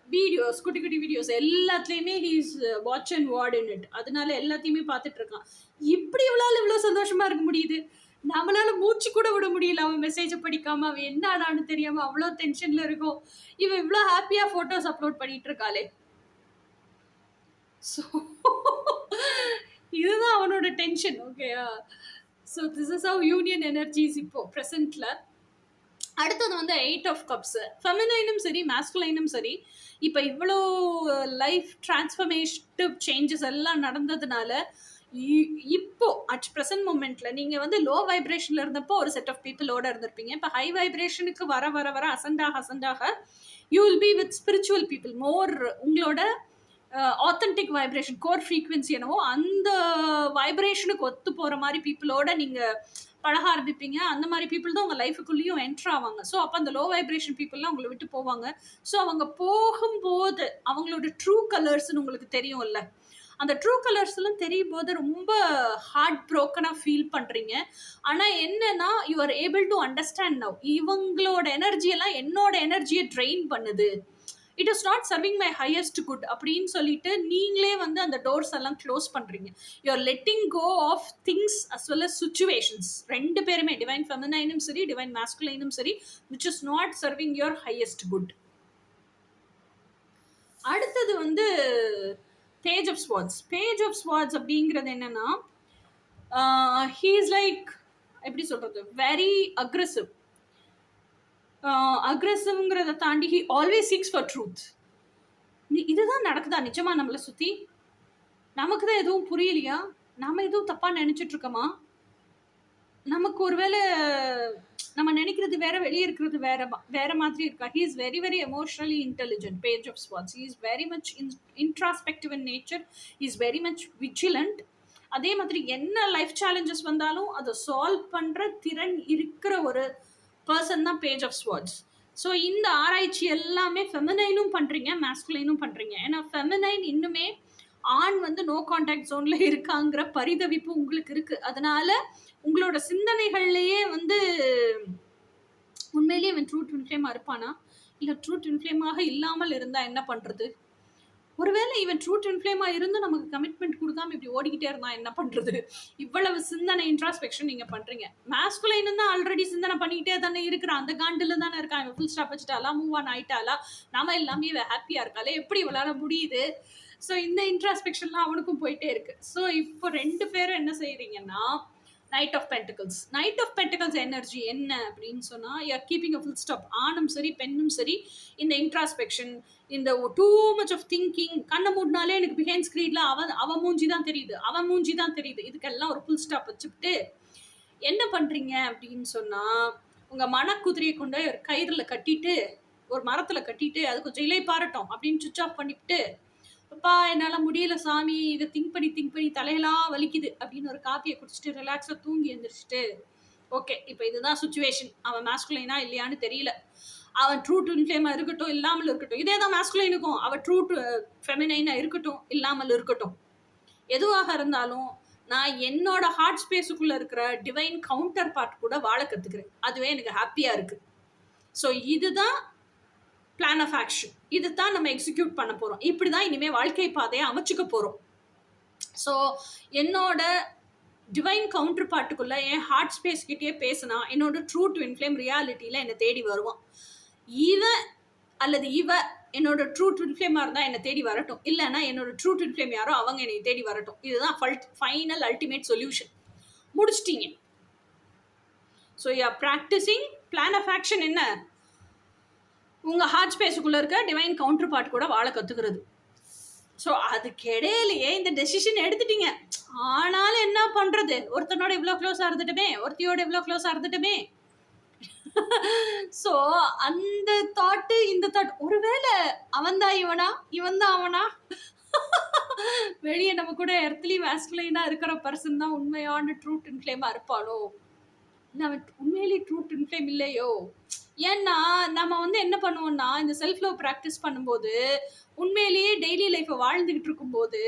[SPEAKER 1] வீடியோஸ், குட்டி குட்டி வீடியோஸ் எல்லாத்துலேயுமே he is watch and ward in it. அதனால எல்லாத்தையுமே பார்த்துட்டு இருக்கான். இப்படி இவ்வளோ சந்தோஷமா இருக்க முடியுது, நம்மளால மூச்சு கூட விட முடியல. அவன் மெசேஜை படிக்காம, அவன் என்ன ஆனான்னு தெரியாம அவ்வளோ டென்ஷன்ல இருக்கும். இவன் இவ்வளோ ஹாப்பியா போட்டோஸ் அப்லோட் பண்ணிட்டு இருக்காளே. ஸோ இதுதான் அவனோட டென்ஷன். ஓகேயா? So this is how union energies இப்போ ப்ரெசென்ட்ல. அடுத்தது வந்து 8 of cups. ஃபெமினைனும் சரி மாஸ்குலைனும் சரி, இப்போ இவ்வளோ லைஃப் டிரான்ஸ்ஃபர்மேட்டிவ் சேஞ்சஸ் எல்லாம் நடந்ததுனால இப்போ அட் ப்ரெசன்ட் மூமெண்ட்ல நீங்க வந்து லோ வைப்ரேஷன்ல இருந்தப்போ ஒரு செட் ஆஃப் பீப்புளோட இருந்திருப்பீங்க. இப்போ ஹை வைப்ரேஷனுக்கு வர வர வர அசண்டாக you will be with spiritual people. More உங்களோட ஆத்தென்டிக் வைப்ரேஷன், கோர் ஃப்ரீக்வன்சி என்னவோ அந்த வைப்ரேஷனுக்கு ஒத்து போகிற மாதிரி பீப்புளோட நீங்கள் பழக ஆரம்பிப்பீங்க. அந்த மாதிரி பீப்புள் தான் உங்கள் லைஃபுக்குள்ளேயும் என்ட்ரு ஆவாங்க. ஸோ அப்போ அந்த லோ வைப்ரேஷன் பீப்புளெலாம் உங்களை விட்டு போவாங்க. ஸோ அவங்க போகும்போது அவங்களோட ட்ரூ கலர்ஸ்ன்னு உங்களுக்கு தெரியும்ல, அந்த ட்ரூ கலர்ஸ்லாம் தெரியும் போது ரொம்ப ஹார்ட் ப்ரோக்கனாக ஃபீல் பண்ணுறீங்க. ஆனால் என்னன்னா you are able to understand now இவங்களோட எனர்ஜியெல்லாம் என்னோட எனர்ஜியை ட்ரெயின் பண்ணுது, it is not serving my highest good அப்படின்னு சொல்லிட்டு நீங்களே வந்து அந்த டோர்ஸ் எல்லாம் க்ளோஸ் பண்றீங்க. You are letting go of things as well as situations. ரெண்டு பேருமே டிவைன் ஃபெமினைனும் சரி டிவைன் மாஸ்குலைனும் சரி which is not serving your highest good. அடுத்தது வந்து page of swords. Page of swords அப்படிங்கிறது என்னன்னா ஹீ இஸ் லைக் எப்படி சொல்றது, வெரி அக்ரெசிவ். அக்ரெசிவ்ங்கிறத தாண்டி he always seeks for truth. இதுதான் நடக்குதா நிஜமா நம்மளை சுற்றி? நமக்கு தான் எதுவும் புரியலையா? நாம எதுவும் தப்பாக நினச்சிட்டு இருக்கோமா? நமக்கு ஒருவேளை நம்ம நினைக்கிறது வேற, வெளியே இருக்கிறது வேற மாதிரி இருக்கா? He is very very emotionally intelligent. Page of swords. He is very much introspective in nature. He is very much vigilant. அதே மாதிரி என்ன லைஃப் சேலஞ்சஸ் வந்தாலும் அதை சால்வ் பண்ணுற திறன் இருக்கிற ஒரு பர்சன் தான் பேஜ் ஆஃப் ஸ்வார்ட்ஸ். ஸோ இந்த ஆராய்ச்சி எல்லாமே ஃபெமினைனும் பண்ணுறீங்க, மாஸ்குலைனும் பண்ணுறீங்க. ஏன்னா ஃபெமினைன் இன்னுமே ஆண் வந்து நோ கான்டாக்ட் ஜோனில் இருக்காங்கிற பரிதவிப்பு உங்களுக்கு இருக்குது. அதனால உங்களோட சிந்தனைகள்லேயே வந்து உண்மையிலேயே இவன் ட்ரூ ட்வின் ஃப்ளேமாக இருப்பானா, இல்லை ட்ரூ ட்வின் ஃப்ளேமாக இல்லாமல் இருந்தால் என்ன பண்ணுறது? ஒருவேளை இவன் ட்ரூ ட்வின் ஃப்ளேமாக இருந்து நமக்கு கமிட்மெண்ட் கொடுக்காம இப்படி ஓடிக்கிட்டே இருந்தா என்ன பண்ணுறது? இவ்வளவு சிந்தனை இன்ட்ராஸ்பெக்ஷன் நீங்கள் பண்ணுறீங்க. மாஸ்குலைன் தான் ஆல்ரெடி சிந்தனை பண்ணிக்கிட்டே தானே இருக்கிறான், அந்த காண்டில் தானே இருக்கான். இவன் ஃபுல் ஸ்டாப் வச்சுட்டாலா, மூவ் ஆன் ஆயிட்டாலா, நாம எல்லாமே இவன் ஹாப்பியாக இருக்காளே, எப்படி இவளால் முடியுது? ஸோ இந்த இன்ட்ராஸ்பெக்ஷன்லாம் அவனுக்கும் போயிட்டே இருக்கு. ஸோ இப்போ ரெண்டு பேரும் என்ன செய்கிறீங்கன்னா, knight of pentacles. Knight of pentacles energy என்ன அப்படின்னு சொன்னால், you are keeping a full stop. ஆணும் சரி பெண்ணும் சரி இந்த இன்ட்ராஸ்பெக்ஷன், இந்த டூ மச் ஆஃப் திங்கிங், கண்ணை மூடினாலே எனக்கு பிஹைண்ட் ஸ்க்ரீனில் அவன் மூஞ்சி தான் தெரியுது, அவன் மூஞ்சி தான் தெரியுது, இதுக்கெல்லாம் ஒரு ஃபுல் ஸ்டாப் வச்சுக்கிட்டு என்ன பண்ணுறீங்க அப்படின்னு சொன்னால், உங்கள் மனக்குதிரையை கொண்டு ஒரு கயிறில் கட்டிட்டு, ஒரு மரத்தில் கட்டிட்டு, அது கொஞ்சம் இலை பாரட்டும் அப்படின்னு சுவிச் ஆஃப் பண்ணிவிட்டு, அப்பா என்னால் முடியல சாமி, இதை திங்க் பண்ணி தலையெல்லாம் வலிக்குது அப்படின்னு ஒரு காப்பியை குடிச்சிட்டு ரிலாக்ஸாக தூங்கி எழுந்திரிச்சிட்டு, ஓகே இப்போ இதுதான் சுச்சுவேஷன், அவன் மாஸ்குலைனா இல்லையான்னு தெரியல, அவன் ட்ரூ ட்வின் ஃப்ளேமாக இருக்கட்டும் இல்லாமல் இருக்கட்டும், இதே தான் மாஸ்குலைனுக்கும், அவன் ட்ரூ ஃபெமினைனாக இருக்கட்டும் இல்லாமல் இருக்கட்டும், எதுவாக இருந்தாலும் நான் என்னோட ஹார்ட் ஸ்பேஸுக்குள்ளே இருக்கிற டிவைன் கவுண்டர் பார்ட் கூட வாழ கற்றுக்கிறேன். அதுவே எனக்கு ஹாப்பியாக இருக்குது. ஸோ இதுதான் பிளான் ஆஃப் ஆக்ஷன். இது தான் நம்ம எக்ஸிக்யூட் பண்ண போகிறோம். இப்படி தான் இனிமேல் வாழ்க்கை பாதையை அமைச்சுக்க போகிறோம். ஸோ என்னோட டிவைன் கவுண்டர் பார்ட்டுக்குள்ளே என் ஹார்ட் ஸ்பேஸ் கிட்டே பேசினா என்னோட ட்ரூ ட்வின் ஃப்ளேம் ரியாலிட்டியில் என்னை தேடி வருவான். இவன் அல்லது இவ என்னோட ட்ரூ ட்வின் ஃப்ளேமாக இருந்தால் என்னை தேடி வரட்டும், இல்லைன்னா என்னோட ட்ரூ ட்வின் ஃப்ளேம் யாரோ அவங்க என்னை தேடி வரட்டும். இதுதான் ஃபைனல் அல்டிமேட் சொல்யூஷன். முடிச்சிட்டிங்க. So you are practising plan of action. என்ன? உங்கள் ஹார்ட் ஸ்பேஸுக்குள்ளே இருக்க டிவைன் கவுண்டர் பார்ட் கூட வாழ கற்றுக்கிறது. ஸோ அதுக்கிடையிலேயே இந்த டெசிஷன் எடுத்துட்டீங்க. ஆனாலும் என்ன பண்ணுறது, ஒருத்தனோட இவ்வளோ க்ளோஸாக இருந்துட்டுமே, ஒருத்தியோட இவ்வளோ க்ளோஸாக இருந்துட்டுமே. ஸோ அந்த தாட்டு இந்த தாட், ஒருவேளை அவன் தான் இவனா, இவன் தான் அவனா, வெளியே நம்ம கூட எர்த்லி மாஸ்குலைனா இருக்கிற பர்சன் தான் உண்மையான ட்ரூ ட்வின் ஃப்ளேமாக இருப்பானோ, நம்ம உண்மையிலேயே ட்ரூ ட்வின் ஃப்ளேம் இல்லையோ? ஏன்னா நம்ம வந்து என்ன பண்ணுவோம்னா, இந்த செல்ஃப் லவ் ப்ராக்டிஸ் பண்ணும்போது, உண்மையிலேயே டெய்லி லைஃப்பை வாழ்ந்துக்கிட்டு இருக்கும்போது,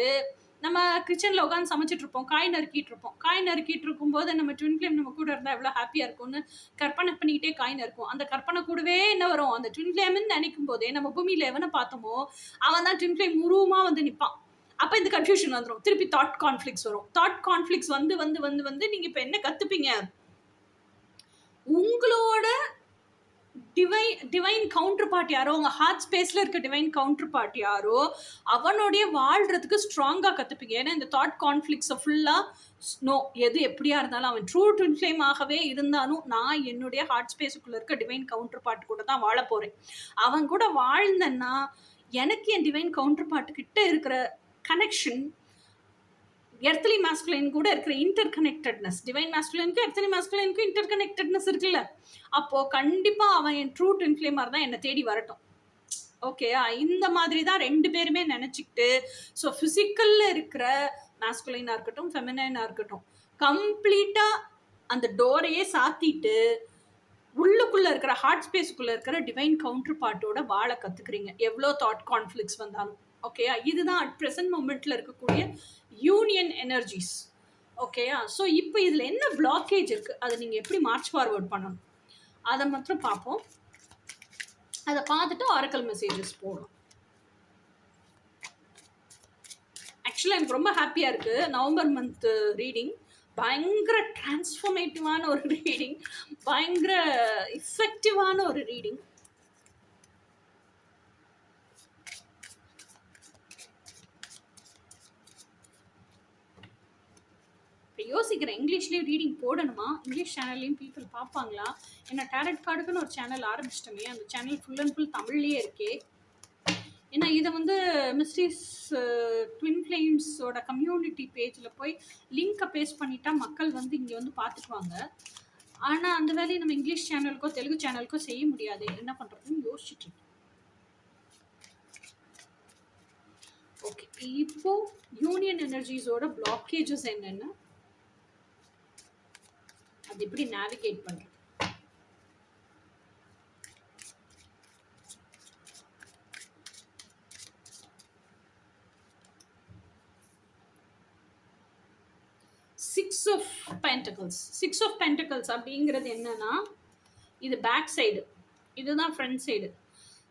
[SPEAKER 1] நம்ம கிச்சனில் உட்காந்து சமைச்சிட்டு இருப்போம், காய் நறுக்கிட்டு இருக்கும்போது நம்ம ட்வின் ஃப்ளேம் நம்ம கூட இருந்தால் எவ்வளோ ஹாப்பியாக இருக்கும்னு கற்பனை பண்ணிக்கிட்டே காய் நறுக்கும். அந்த கற்பனை கூடவே என்ன வரும், அந்த ட்வின் ஃப்ளேம்னு நினைக்கும் போதே நம்ம பூமியில் எவனை பார்த்தோமோ அவன் தான் ட்வின் ஃப்ளேம் உருவமாக வந்து நிற்பான். அப்போ இந்த கன்ஃபியூஷன் வந்துடும். திருப்பி தாட் கான்ஃப்ளிக்ஸ் வரும். தாட் கான்ஃப்ளிக்ஸ் வந்து வந்து வந்து வந்து நீங்கள் இப்போ என்ன கற்றுப்பீங்க, உங்களோட டிவைன் கவுண்டர் பார்ட் யாரோ, உங்கள் ஹார்ட் ஸ்பேஸில் இருக்க டிவைன் கவுண்டர் பார்ட் யாரோ அவனுடைய வாழ்கிறதுக்கு ஸ்ட்ராங்காக கற்றுப்பீங்க. ஏன்னா இந்த தாட் கான்ஃப்ளிக்ஸை ஃபுல்லாக நோ, எது எப்படியா இருந்தாலும் அவன் ட்ரூ ட்வின் ஃப்ளேமாகவே இருந்தாலும் நான் என்னுடைய ஹார்ட் ஸ்பேஸுக்குள்ளே இருக்க டிவைன் கவுண்டர் பார்ட் கூட தான் வாழ போகிறேன். அவன் கூட வாழ்ந்தேன்னா எனக்கு என் டிவைன் கவுண்டர் பார்ட்டுக்கிட்ட இருக்கிற கனெக்ஷன், எர்த்லி மாஸ்குலைன் கூட இருக்கிற இன்டர் கனெக்டட்னஸ், டிவைன் மாஸ்குலைனுக்கும் எர்த்லி மாஸ்குலைனுக்கும் இன்டர் கனெக்டட்னஸ் இருக்குல்ல, அப்போது கண்டிப்பாக அவன் என் ட்ரூ ட்வின் ஃப்ளேமாக இருந்தால் என்னை தேடி வரட்டும். ஓகே, இந்த மாதிரி தான் ரெண்டு பேருமே நினச்சிக்கிட்டு, ஸோ ஃபிசிக்கலில் இருக்கிற மாஸ்குலைனாக இருக்கட்டும் ஃபெமினைனாக இருக்கட்டும் கம்ப்ளீட்டாக அந்த டோரையே சாத்திட்டு உள்ளுக்குள்ளே இருக்கிற ஹார்ட் ஸ்பேஸுக்குள்ளே இருக்கிற டிவைன் கவுண்டர் பார்ட்டோட வாழ கற்றுக்குறீங்க. எவ்வளோ தாட் கான்ஃப்ளிக்ஸ் வந்தாலும் ஓகேயா? இதுதான் அட் ப்ரெசன்ட் மொமெண்ட்ல இருக்கக்கூடிய யூனியன் எனர்ஜிஸ். ஓகேயா? ஸோ இப்போ இதில் என்ன பிளாக்கேஜ் இருக்குது, அதை நீங்கள் எப்படி மார்ச் ஃபார்வர்ட் பண்ணணும், அதை மாத்திரம் பார்ப்போம். அதை பார்த்துட்டு ஆரக்கல் மெசேஜஸ் போடும். ஆக்சுவலாக எனக்கு ரொம்ப ஹாப்பியாக இருக்குது. நவம்பர் மந்த் ரீடிங் பயங்கர டிரான்ஸ்ஃபர்மேட்டிவான ஒரு ரீடிங், பயங்கர இஃபெக்டிவான ஒரு ரீடிங். யோசிக்கிறேன், இங்கிலீஷ்லேயும் ரீடிங் போடணுமா, இங்கிலீஷ் சேனல்லையும் பீப்புள் பார்ப்பாங்களா? ஏன்னா டேரட் கார்டுக்குன்னு ஒரு சேனல் ஆரம்பிச்சிட்டோமே, அந்த சேனல் ஃபுல் அண்ட் ஃபுல் தமிழ்லேயே இருக்கே. ஏன்னா இதை வந்து மிஸ்டீஸ் ட்வின் ஃப்ளேம்ஸோட கம்யூனிட்டி பேஜில் போய் லிங்க்கை பேஸ்ட் பண்ணிட்டா மக்கள் வந்து இங்கே வந்து பார்த்துக்குவாங்க. ஆனால் அந்த வேலையை நம்ம இங்கிலீஷ் சேனலுக்கோ தெலுங்கு சேனலுக்கோ செய்ய முடியாது. என்ன பண்ணுறதுன்னு யோசிச்சுட்டு இருக்கேன். ஓகே, இப்போ யூனியன் எனர்ஜிஸோட பிளாக்கேஜஸ் என்னென்ன, அது எப்படி நேவிகேட் பண்றது? சிக்ஸ் ஆஃப் பென்டக்கிள்ஸ் அப்படிங்கிறது என்னன்னா, இது பேக் சைடு, இதுதான் front side.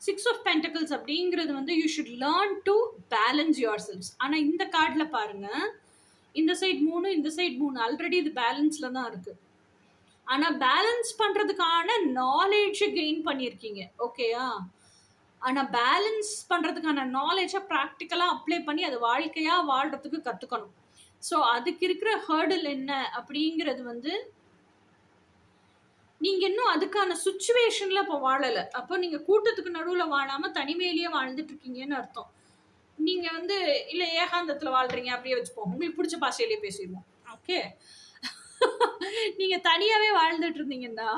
[SPEAKER 1] Six of pentacles அப்படிங்கிறது வந்து you should learn to balance yourself. ஆனால் இந்த கார்டில் பாருங்க, இந்த சைட் 3, இந்த சைட் 3, ஆல்ரெடி இது பேலன்ஸில் தான் இருக்குது. ஆனால் பேலன்ஸ் பண்ணுறதுக்கான நாலேஜை கெயின் பண்ணியிருக்கீங்க. ஓகேயா? ஆனால் பேலன்ஸ் பண்ணுறதுக்கான நாலேஜை ப்ராக்டிக்கலாக அப்ளை பண்ணி அது வாழ்க்கையாக வாழ்கிறதுக்கு கற்றுக்கணும். ஸோ அதுக்கு இருக்கிற ஹர்டில் என்ன அப்படிங்கிறது வந்து, நீங்கள் இன்னும் அதுக்கான சுச்சுவேஷனில் இப்போ வாழலை. அப்போ நீங்கள் கூட்டத்துக்கு நடுவில் வாழாமல் தனிமையிலேயே வாழ்ந்துட்டு இருக்கீங்கன்னு அர்த்தம். நீங்கள் வந்து இல்லை ஏகாந்தத்தில் வாழ்கிறீங்க அப்படியே வச்சுப்போம், உங்களுக்கு பிடிச்ச பாஷையிலேயே பேசிடுவோம். ஓகே, நீங்கள் தனியாகவே வாழ்ந்துட்டு இருந்தீங்கன்னா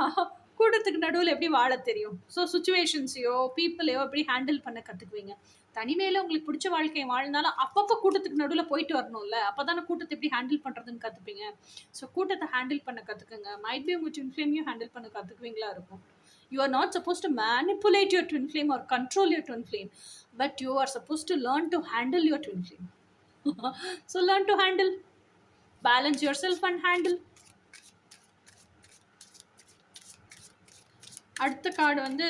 [SPEAKER 1] கூட்டத்துக்கு நடுவில் எப்படி வாழ தெரியும்? ஸோ சுச்சுவேஷன்ஸையோ பீப்புளையோ எப்படி ஹேண்டில் பண்ண கற்றுக்குவீங்க. தனிமையில் உங்களுக்கு பிடிச்ச வாழ்க்கையை வாழ்ந்தாலும் அப்பப்போ கூட்டத்துக்கு நடுவில் போயிட்டு வரணும்ல, அப்போ தானே கூட்டத்தை எப்படி ஹேண்டில் பண்ணுறதுன்னு கற்றுப்பீங்க. ஸோ கூட்டத்தை ஹேண்டில் பண்ண கற்றுக்குங்க. மைட் பி உங்கள் ட்வின் ஃப்ளேமையும் ஹேண்டில் பண்ண கற்றுக்குவீங்களா இருக்கும். You are not supposed to manipulate your twin flame or control your twin flame, but you are supposed to learn to handle your twin flame. So learn to handle, balance yourself and handle. அடுத்த card வந்து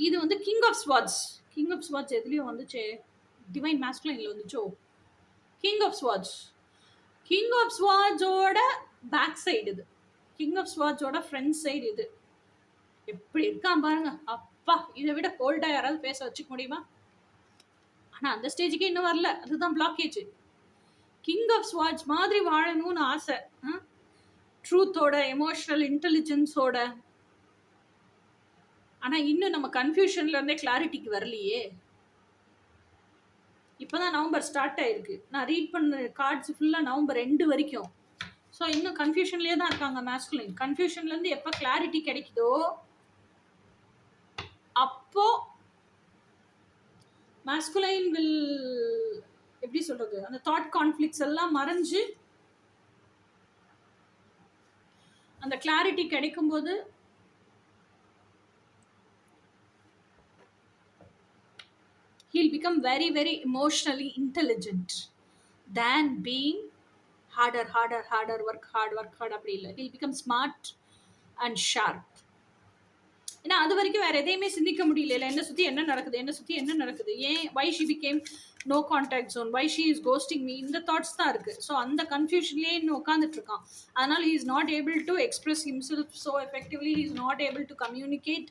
[SPEAKER 1] இது வந்து king of swords. King of swords எதுலேயும் வந்துச்சு, divine மேஸ்குலைனில் வந்துச்சோ. King of ஸ்வாட்ஸோட back side இது, கிங் ஆஃப் ஸ்வாட்ஸோட ஃப்ரண்ட் சைடு இது. எப்படி இருக்கான் பாருங்க, அப்பா, இதை விட கோல்டாக யாராவது பேச வச்சுக்க முடியுமா? ஆனால் அந்த ஸ்டேஜுக்கே இன்னும் வரல, அதுதான் பிளாக்கேஜ். கிங் ஆஃப் ஸ்வாட்ஸ் மாதிரி வாழணும்னு ஆசை, ட்ரூத்தோட, எமோஷனல் இன்டெலிஜென்ஸோட. ஆனால் இன்னும் நம்ம கன்ஃபியூஷன்ல இருந்தே கிளாரிட்டிக்கு வரலையே. இப்போதான் நவம்பர் ஸ்டார்ட் ஆயிருக்கு. நான் ரீட் பண்ண கார்ட்ஸ் ஃபுல்லாக நவம்பர் 2 வரைக்கும். ஸோ இன்னும் கன்ஃபியூஷன்லேயே தான் இருக்காங்க மேஸ்குலைன். கன்ஃபியூஷன்லேருந்து எப்போ கிளாரிட்டி கிடைக்குதோ அப்போ மேஸ்குலைன் வில், எப்படி சொல்றது, அந்த தாட் கான்ஃப்ளிக்ட்ஸ் எல்லாம் மறைஞ்சு அந்த கிளாரிட்டி கிடைக்கும்போது he'll become very, very emotionally intelligent than being harder, work hard அப்படி இல்லை. He'll become smart and sharp. ஏன்னா அது வரைக்கும் வேற எதையுமே சிந்திக்க முடியல. என்ன சுற்றி என்ன நடக்குது, ஏன் why she became no contact zone, why she is ghosting me, இந்த தாட்ஸ் தான் இருக்குது. ஸோ அந்த கன்ஃபியூஷன்லேயே இன்னும் உட்காந்துட்டு இருக்கான். அதனால he is not able to express himself so effectively, he is not able to communicate,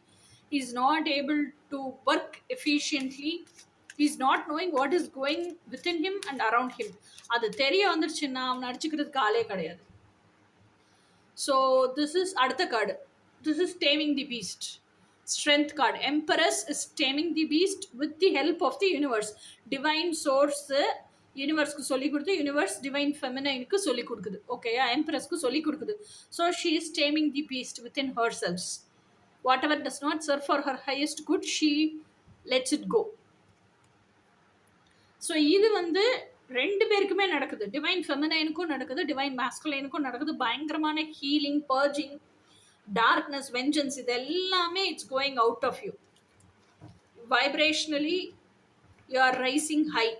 [SPEAKER 1] he is not able to work efficiently, he is not knowing what is going within him and around him. அது தெரிய வந்துருச்சுன்னா அவன் அடிச்சுக்கிறதுக்கு ஆளே கிடையாது. So this is அடுத்த card. This is taming the beast. Strength card. Empress is taming the beast with the help of the universe. Divine source யூனிவர்ஸ்க்கு சொல்லிக் கொடுத்து, யூனிவர்ஸ் டிவைன் ஃபெமினைனுக்கு சொல்லிக் கொடுக்குது. ஓகேயா? எம்பரஸ்க்கு சொல்லிக் கொடுக்குது. So she is taming the beast within herself. Whatever does not serve for her highest good, she lets it go. So இது வந்து 2 பேருக்குமே நடக்குது. டிவைன் ஃபெமினைனுக்கும் நடக்குது, டிவைன் மேஸ்குலைனுக்கும் நடக்குது. பயங்கரமான ஹீலிங், பர்ஜிங், டார்க்னஸ், வெஞ்சன்ஸ், இது எல்லாமே it's going out of you. vibrationally you are rising high,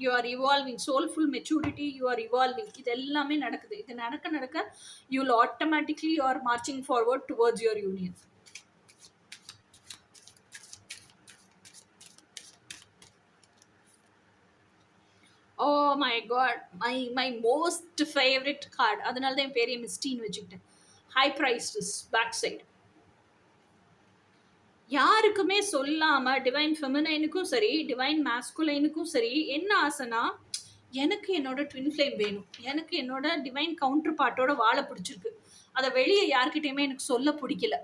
[SPEAKER 1] you are evolving, soulful maturity, you are evolving. இது எல்லாமே நடக்குது. இது நடக்க நடக்க you will automatically you are marching forward towards your union. Oh my god, my most favorite card, அதனால தான் என் பேரே மிஸ்டின்னு வச்சுக்கிட்டேன். High priestess back side. யாருக்குமே சொல்லாம டிவைன் ஃபெமினைனுக்கும் சரி, டிவைன் மாஸ்குலைனுக்கும் சரி என்ன ஆசைனா, எனக்கு என்னோட ட்வின் ஃப்ளேம் வேணும், எனக்கு என்னோட டிவைன் கவுண்டர் பார்ட்டோட வாழ பிடிச்சிருக்கு, அதை வெளியே யார்கிட்டயுமே எனக்கு சொல்ல பிடிக்கல.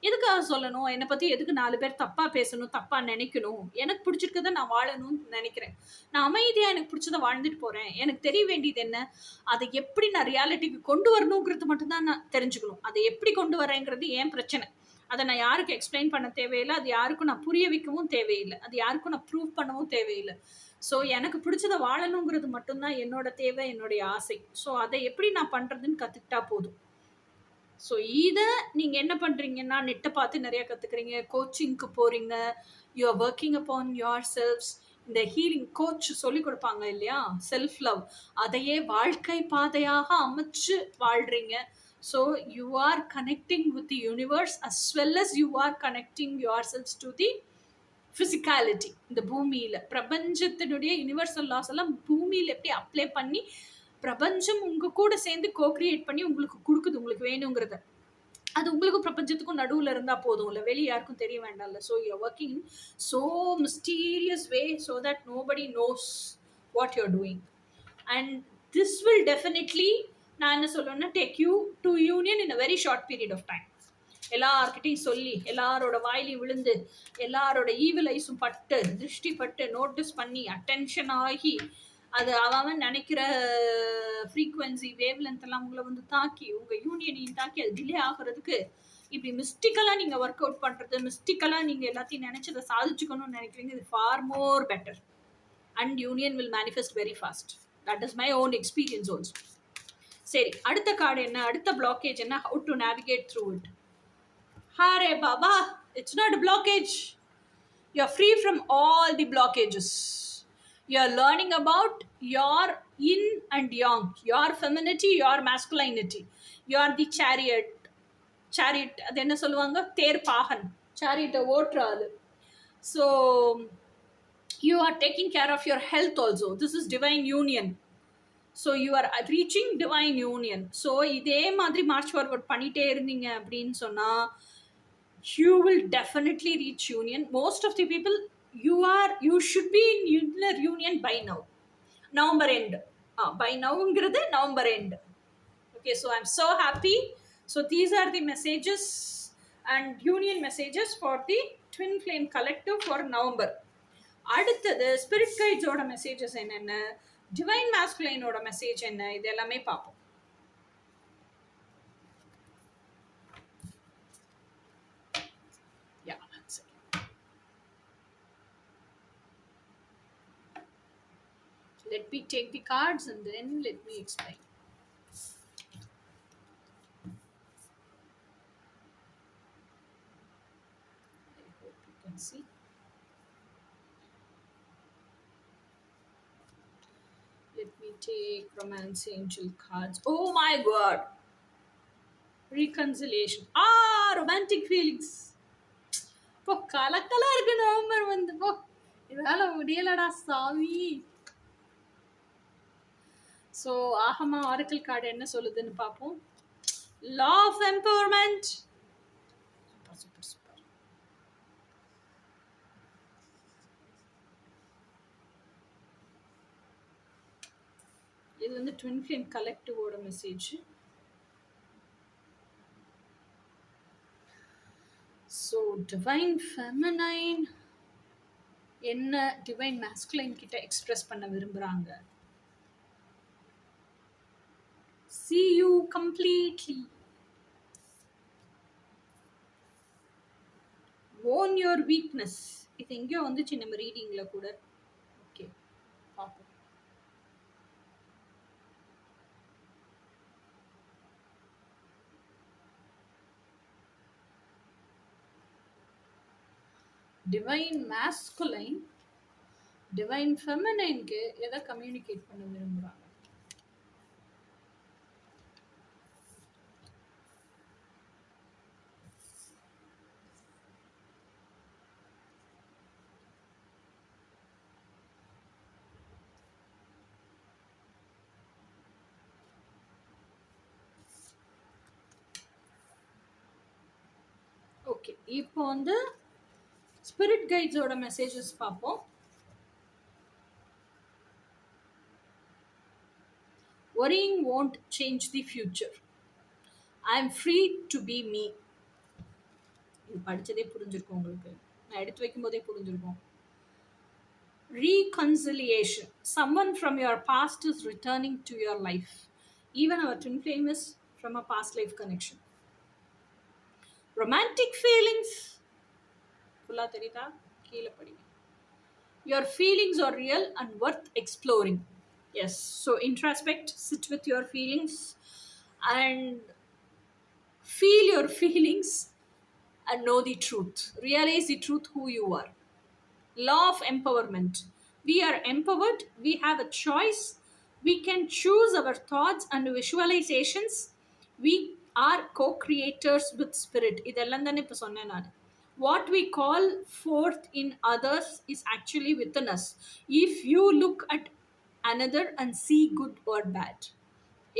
[SPEAKER 1] எதுக்காக சொல்லணும்? என்னை பற்றி எதுக்கு 4 பேர் தப்பாக பேசணும், தப்பாக நினைக்கணும்? எனக்கு பிடிச்சிருக்கதை நான் வாழணும்னு நினைக்கிறேன். நான் அமைதியாக எனக்கு பிடிச்சதை வாழ்ந்துட்டு போகிறேன். எனக்கு தெரிய வேண்டியது என்ன, அதை எப்படி நான் ரியாலிட்டிக்கு கொண்டு வரணுங்கிறது மட்டும்தான் நான் தெரிஞ்சுக்கணும். அதை எப்படி கொண்டு வரேங்கிறது ஏன் பிரச்சனை. அதை நான் யாருக்கு எக்ஸ்பிளைன் பண்ண தேவையில்லை, அது யாருக்கும் நான் புரிய வைக்கவும் தேவையில்லை, அது யாருக்கும் நான் ப்ரூவ் பண்ணவும் தேவையில்லை. ஸோ எனக்கு பிடிச்சதை வாழணுங்கிறது மட்டும்தான் என்னோட தேவை, என்னுடைய ஆசை. ஸோ அதை எப்படி நான் பண்ணுறதுன்னு கற்றுக்கிட்டா போதும். ஸோ இதை நீங்கள் என்ன பண்ணுறீங்கன்னா, நெட்டை பார்த்து நிறையா கற்றுக்குறீங்க, கோச்சிங்க்கு போகிறீங்க, you are working upon your selves. இந்த ஹீலிங் கோச் சொல்லி கொடுப்பாங்க இல்லையா, செல்ஃப் லவ், அதையே வாழ்க்கை பாதையாக அமைச்சு வாழ்கிறீங்க. So you are connecting with the universe as well as you are connecting yourselves to the physicality. இந்த பூமியில் பிரபஞ்சத்தினுடைய யூனிவர்சல் லாஸ் எல்லாம் பூமியில் எப்படி அப்ளை பண்ணி பிரபஞ்சம் உங்கள் கூட சேர்ந்து கோக்ரியேட் பண்ணி உங்களுக்கு கொடுக்குது, உங்களுக்கு வேணுங்கிறத. அது உங்களுக்கும் பிரபஞ்சத்துக்கும் நடுவில் இருந்தால் போதும் இல்லை, வெளியே யாருக்கும் தெரிய வேண்டாம்ல. So you are working in so mysterious way so that nobody knows what you are doing. And this will definitely, நான் என்ன சொல்லணும்னா, take you to union in a very short period of time. எல்லார்கிட்டையும் சொல்லி, எல்லாரோட வாயிலையும் விழுந்து, எல்லாரோட evil ஐஸும் பட்டு, திருஷ்டி பட்டு, நோட்டீஸ் பண்ணி, அட்டென்ஷன் ஆகி, அது அவன் நினைக்கிற ஃப்ரீக்குவென்சி வேவ் லென்த் எல்லாம் உங்களை வந்து தாக்கி, உங்கள் யூனியனையும் தாக்கி, அது டிலே ஆகிறதுக்கு இப்படி மிஸ்டிக்கலாக நீங்கள் ஒர்க் அவுட் பண்ணுறது, மிஸ்டிக்கலாக நீங்கள் எல்லாத்தையும் நினச்சதை சாதிச்சுக்கணும்னு நினைக்கிறீங்க, இது for more better. And union will manifest very fast. That is my own experience also. சரி, அடுத்த கார்டு என்ன, அடுத்த பிளாக்கேஜ் என்ன, how to navigate through it. ஹாரே பாபா, it's not a blockage. You are free from all the blockages. You are learning about your yin and yang, your femininity, your masculinity. You are the chariot. அது என்ன சொல்லுவாங்க, தேர் பாகன், chariot ஓட்டுற ஆளு. So you are taking care of your health also. This is divine union. So you are reaching divine union. So இதே மாதிரி march forward பண்ணிகிட்டே இருந்தீங்க அப்படின்னு சொன்னால் you will definitely reach union. Most of the people you should be in யூனியர் union by now, November end. By நவ்ங்கிறது November end. Okay, so I am so happy. So these are the messages and union messages for the twin flame collective for November. அடுத்தது spirit கைட்ஸோட messages என்னென்ன, divine மாஸ்குலைனோட message என்ன, இது எல்லாமே பார்ப்போம். Let me take the cards and then let me explain. I hope you can see. Let me take Romance Angel cards. Oh my god. Reconciliation. Romantic feelings. இப்போ கலக்கலா இருக்கு November வந்து. போ, இதனால முடியலடா சாமி. ஸோ ஆகமா ஆரக்கிள் கார்டு என்ன சொல்லுதுன்னு பார்ப்போம். Law of empowerment. Super super. இது வந்து ட்வின் ஃப்ளேம் கலெக்டிவோட மெசேஜ். ஸோ டிவைன் ஃபெமினைன் என்ன டிவைன் மாஸ்குலைன் கிட்ட எக்ஸ்பிரஸ் பண்ண விரும்புகிறாங்க. See you completely. Own your weakness. இது எங்கேயோ வந்துச்சு நம்ம ரீடிங்ல கூட. ஓகே, பார்ப்போம். டிவைன் மேஸ்குலைன் டிவைன் ஃபெமினைனுக்கு எதை கம்யூனிகேட் பண்ண விரும்புகிறாங்க? ஓகே, இப்போ வந்து ஸ்பிரிட் கைட்ஸோட மெசேஜஸ் பார்ப்போம். Worrying won't change the future. I am free to be me. இது படிச்சதே புரிஞ்சிருக்கும் உங்களுக்கு, நான் எடுத்து வைக்கும் போதே புரிஞ்சிருக்கும். Reconciliation. Someone from your past is returning to your life. Even our twin flame is from a past life connection. Romantic feelings. ஃபுல்லா தெரியுதா? கீழே படிங்க. Your feelings are real and worth exploring. Yes, so introspect, sit with your feelings and feel your feelings and know the truth. Realize the truth who you are. Law of empowerment. We are empowered. We have a choice. We can choose our thoughts and visualizations. We are co-creators with spirit. இதெல்லாம் தானே இப்போ சொன்னேன் நான். What we call forth in others is actually within us. If you look at another and see good or bad.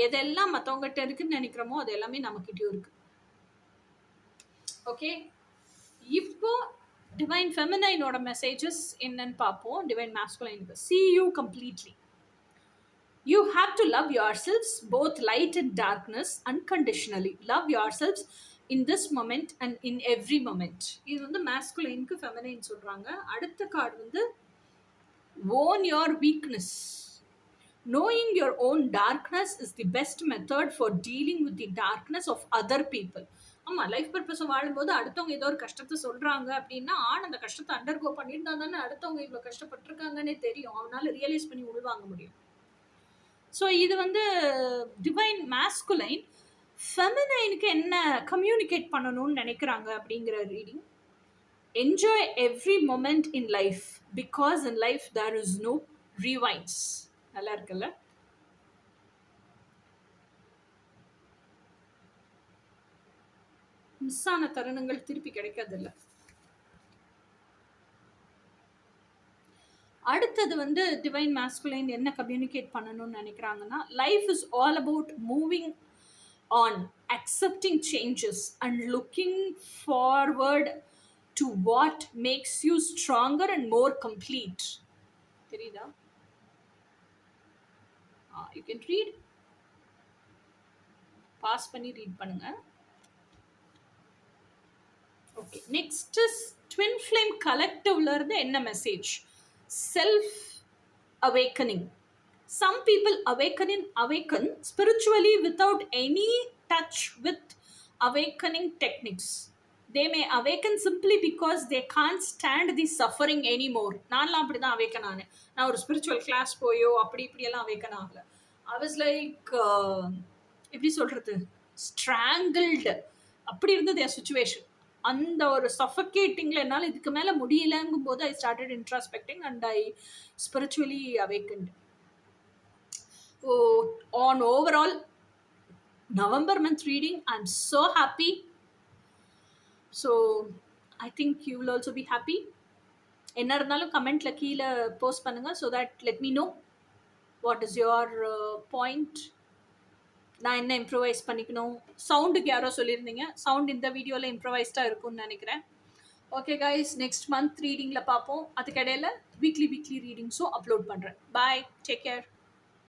[SPEAKER 1] எதெல்லாம் மற்றவங்ககிட்ட இருக்குன்னு நினைக்கிறோமோ அது எல்லாமே நம்மக்கிட்டயும் இருக்கு. ஓகே, இப்போ டிவைன் ஃபெமினைனோட மெசேஜஸ் என்னன்னு பார்ப்போம். டிவைன் மேஸ்குலைனுக்கு see you completely. You have to love yourselves, both light and darkness, unconditionally. Love yourselves in this moment and in every moment. இது வந்து மேஸ்குலைனுக்கு ஃபெமினைன் சொல்றாங்க. அடுத்த கார்டு வந்து own your weakness. Knowing your own darkness is the best method for dealing with the darkness of other people. ஆமாம், life பர்பஸை வாழும்போது அடுத்தவங்க ஏதோ ஒரு கஷ்டத்தை சொல்கிறாங்க அப்படின்னா அந்த கஷ்டத்தை அண்டர்கோ பண்ணிட்டு தானே அடுத்தவங்க இவ்வளோ கஷ்டப்பட்டிருக்காங்கன்னே தெரியும், அவனால் ரியலைஸ் பண்ணி உள்வாங்க முடியும். ஸோ இது வந்து டிவைன் மேஸ்குலைன் ஃபெமினைனுக்கு என்ன கம்யூனிகேட் பண்ணணும்னு நினைக்கிறாங்க அப்படிங்கிற reading. Enjoy every moment in life because in life there is no rewinds. நல்லா இருக்குல்ல? மிஸ் ஆன தருணங்கள் திருப்பி கிடைக்காதில்ல. அடுத்தது வந்து டிவைன் மேஸ்குலைன் என்ன கம்யூனிகேட் பண்ணணும்னு நினைக்கிறாங்கன்னா, life is all about moving on, accepting changes and looking forward to what makes you stronger and more complete. தெரியுதா? யூ கேன் ரீட், பாஸ் பண்ணி ரீட் பண்ணுங்க. ஓகே, நெக்ஸ்ட் ட்வின் ஃப்ளேம் கலெக்டிவ்ல இருந்து என்ன message? Self awakening. Some people awaken spiritually without any touch with awakening techniques. They may awaken simply because they can't stand the suffering anymore. நான்லாம் அப்படி தான் awaken ஆனேன். நான் ஒரு ஸ்பிரிச்சுவல் கிளாஸ் போயோ அப்படி இப்படியெல்லாம் அவேக்கன் ஆகலை. I was like எப்படி சொல்கிறது, ஸ்ட்ராங்கிள்டு அப்படி இருந்தது என் சுச்சுவேஷன். அந்த ஒரு சஃபகேட்டிங்கில் என்னால் இதுக்கு மேலே முடியலங்கும் போது I started introspecting and I spiritually awakened. On overall November month reading, I'm so happy. So I think you will also be happy. என்ன இருந்தாலும் கமெண்ட்ல கீழே போஸ்ட் பண்ணுங்க, so that let me know what is your point. நான் என்ன improvise பண்ணிக்கணும். சவுண்டுக்கு யாரோ சொல்லியிருந்தீங்க, சவுண்ட் இந்த வீடியோவில் இம்ப்ரூவைஸ்டாக இருக்கும்னு நினைக்கிறேன். ஓகே கைஸ், நெக்ஸ்ட் மந்த் ரீடிங்கில் பார்ப்போம். அதுக்கிடையில் வீக்லி ரீடிங்ஸும் அப்லோட் பண்ணுறேன். பாய், டேக் கேர்.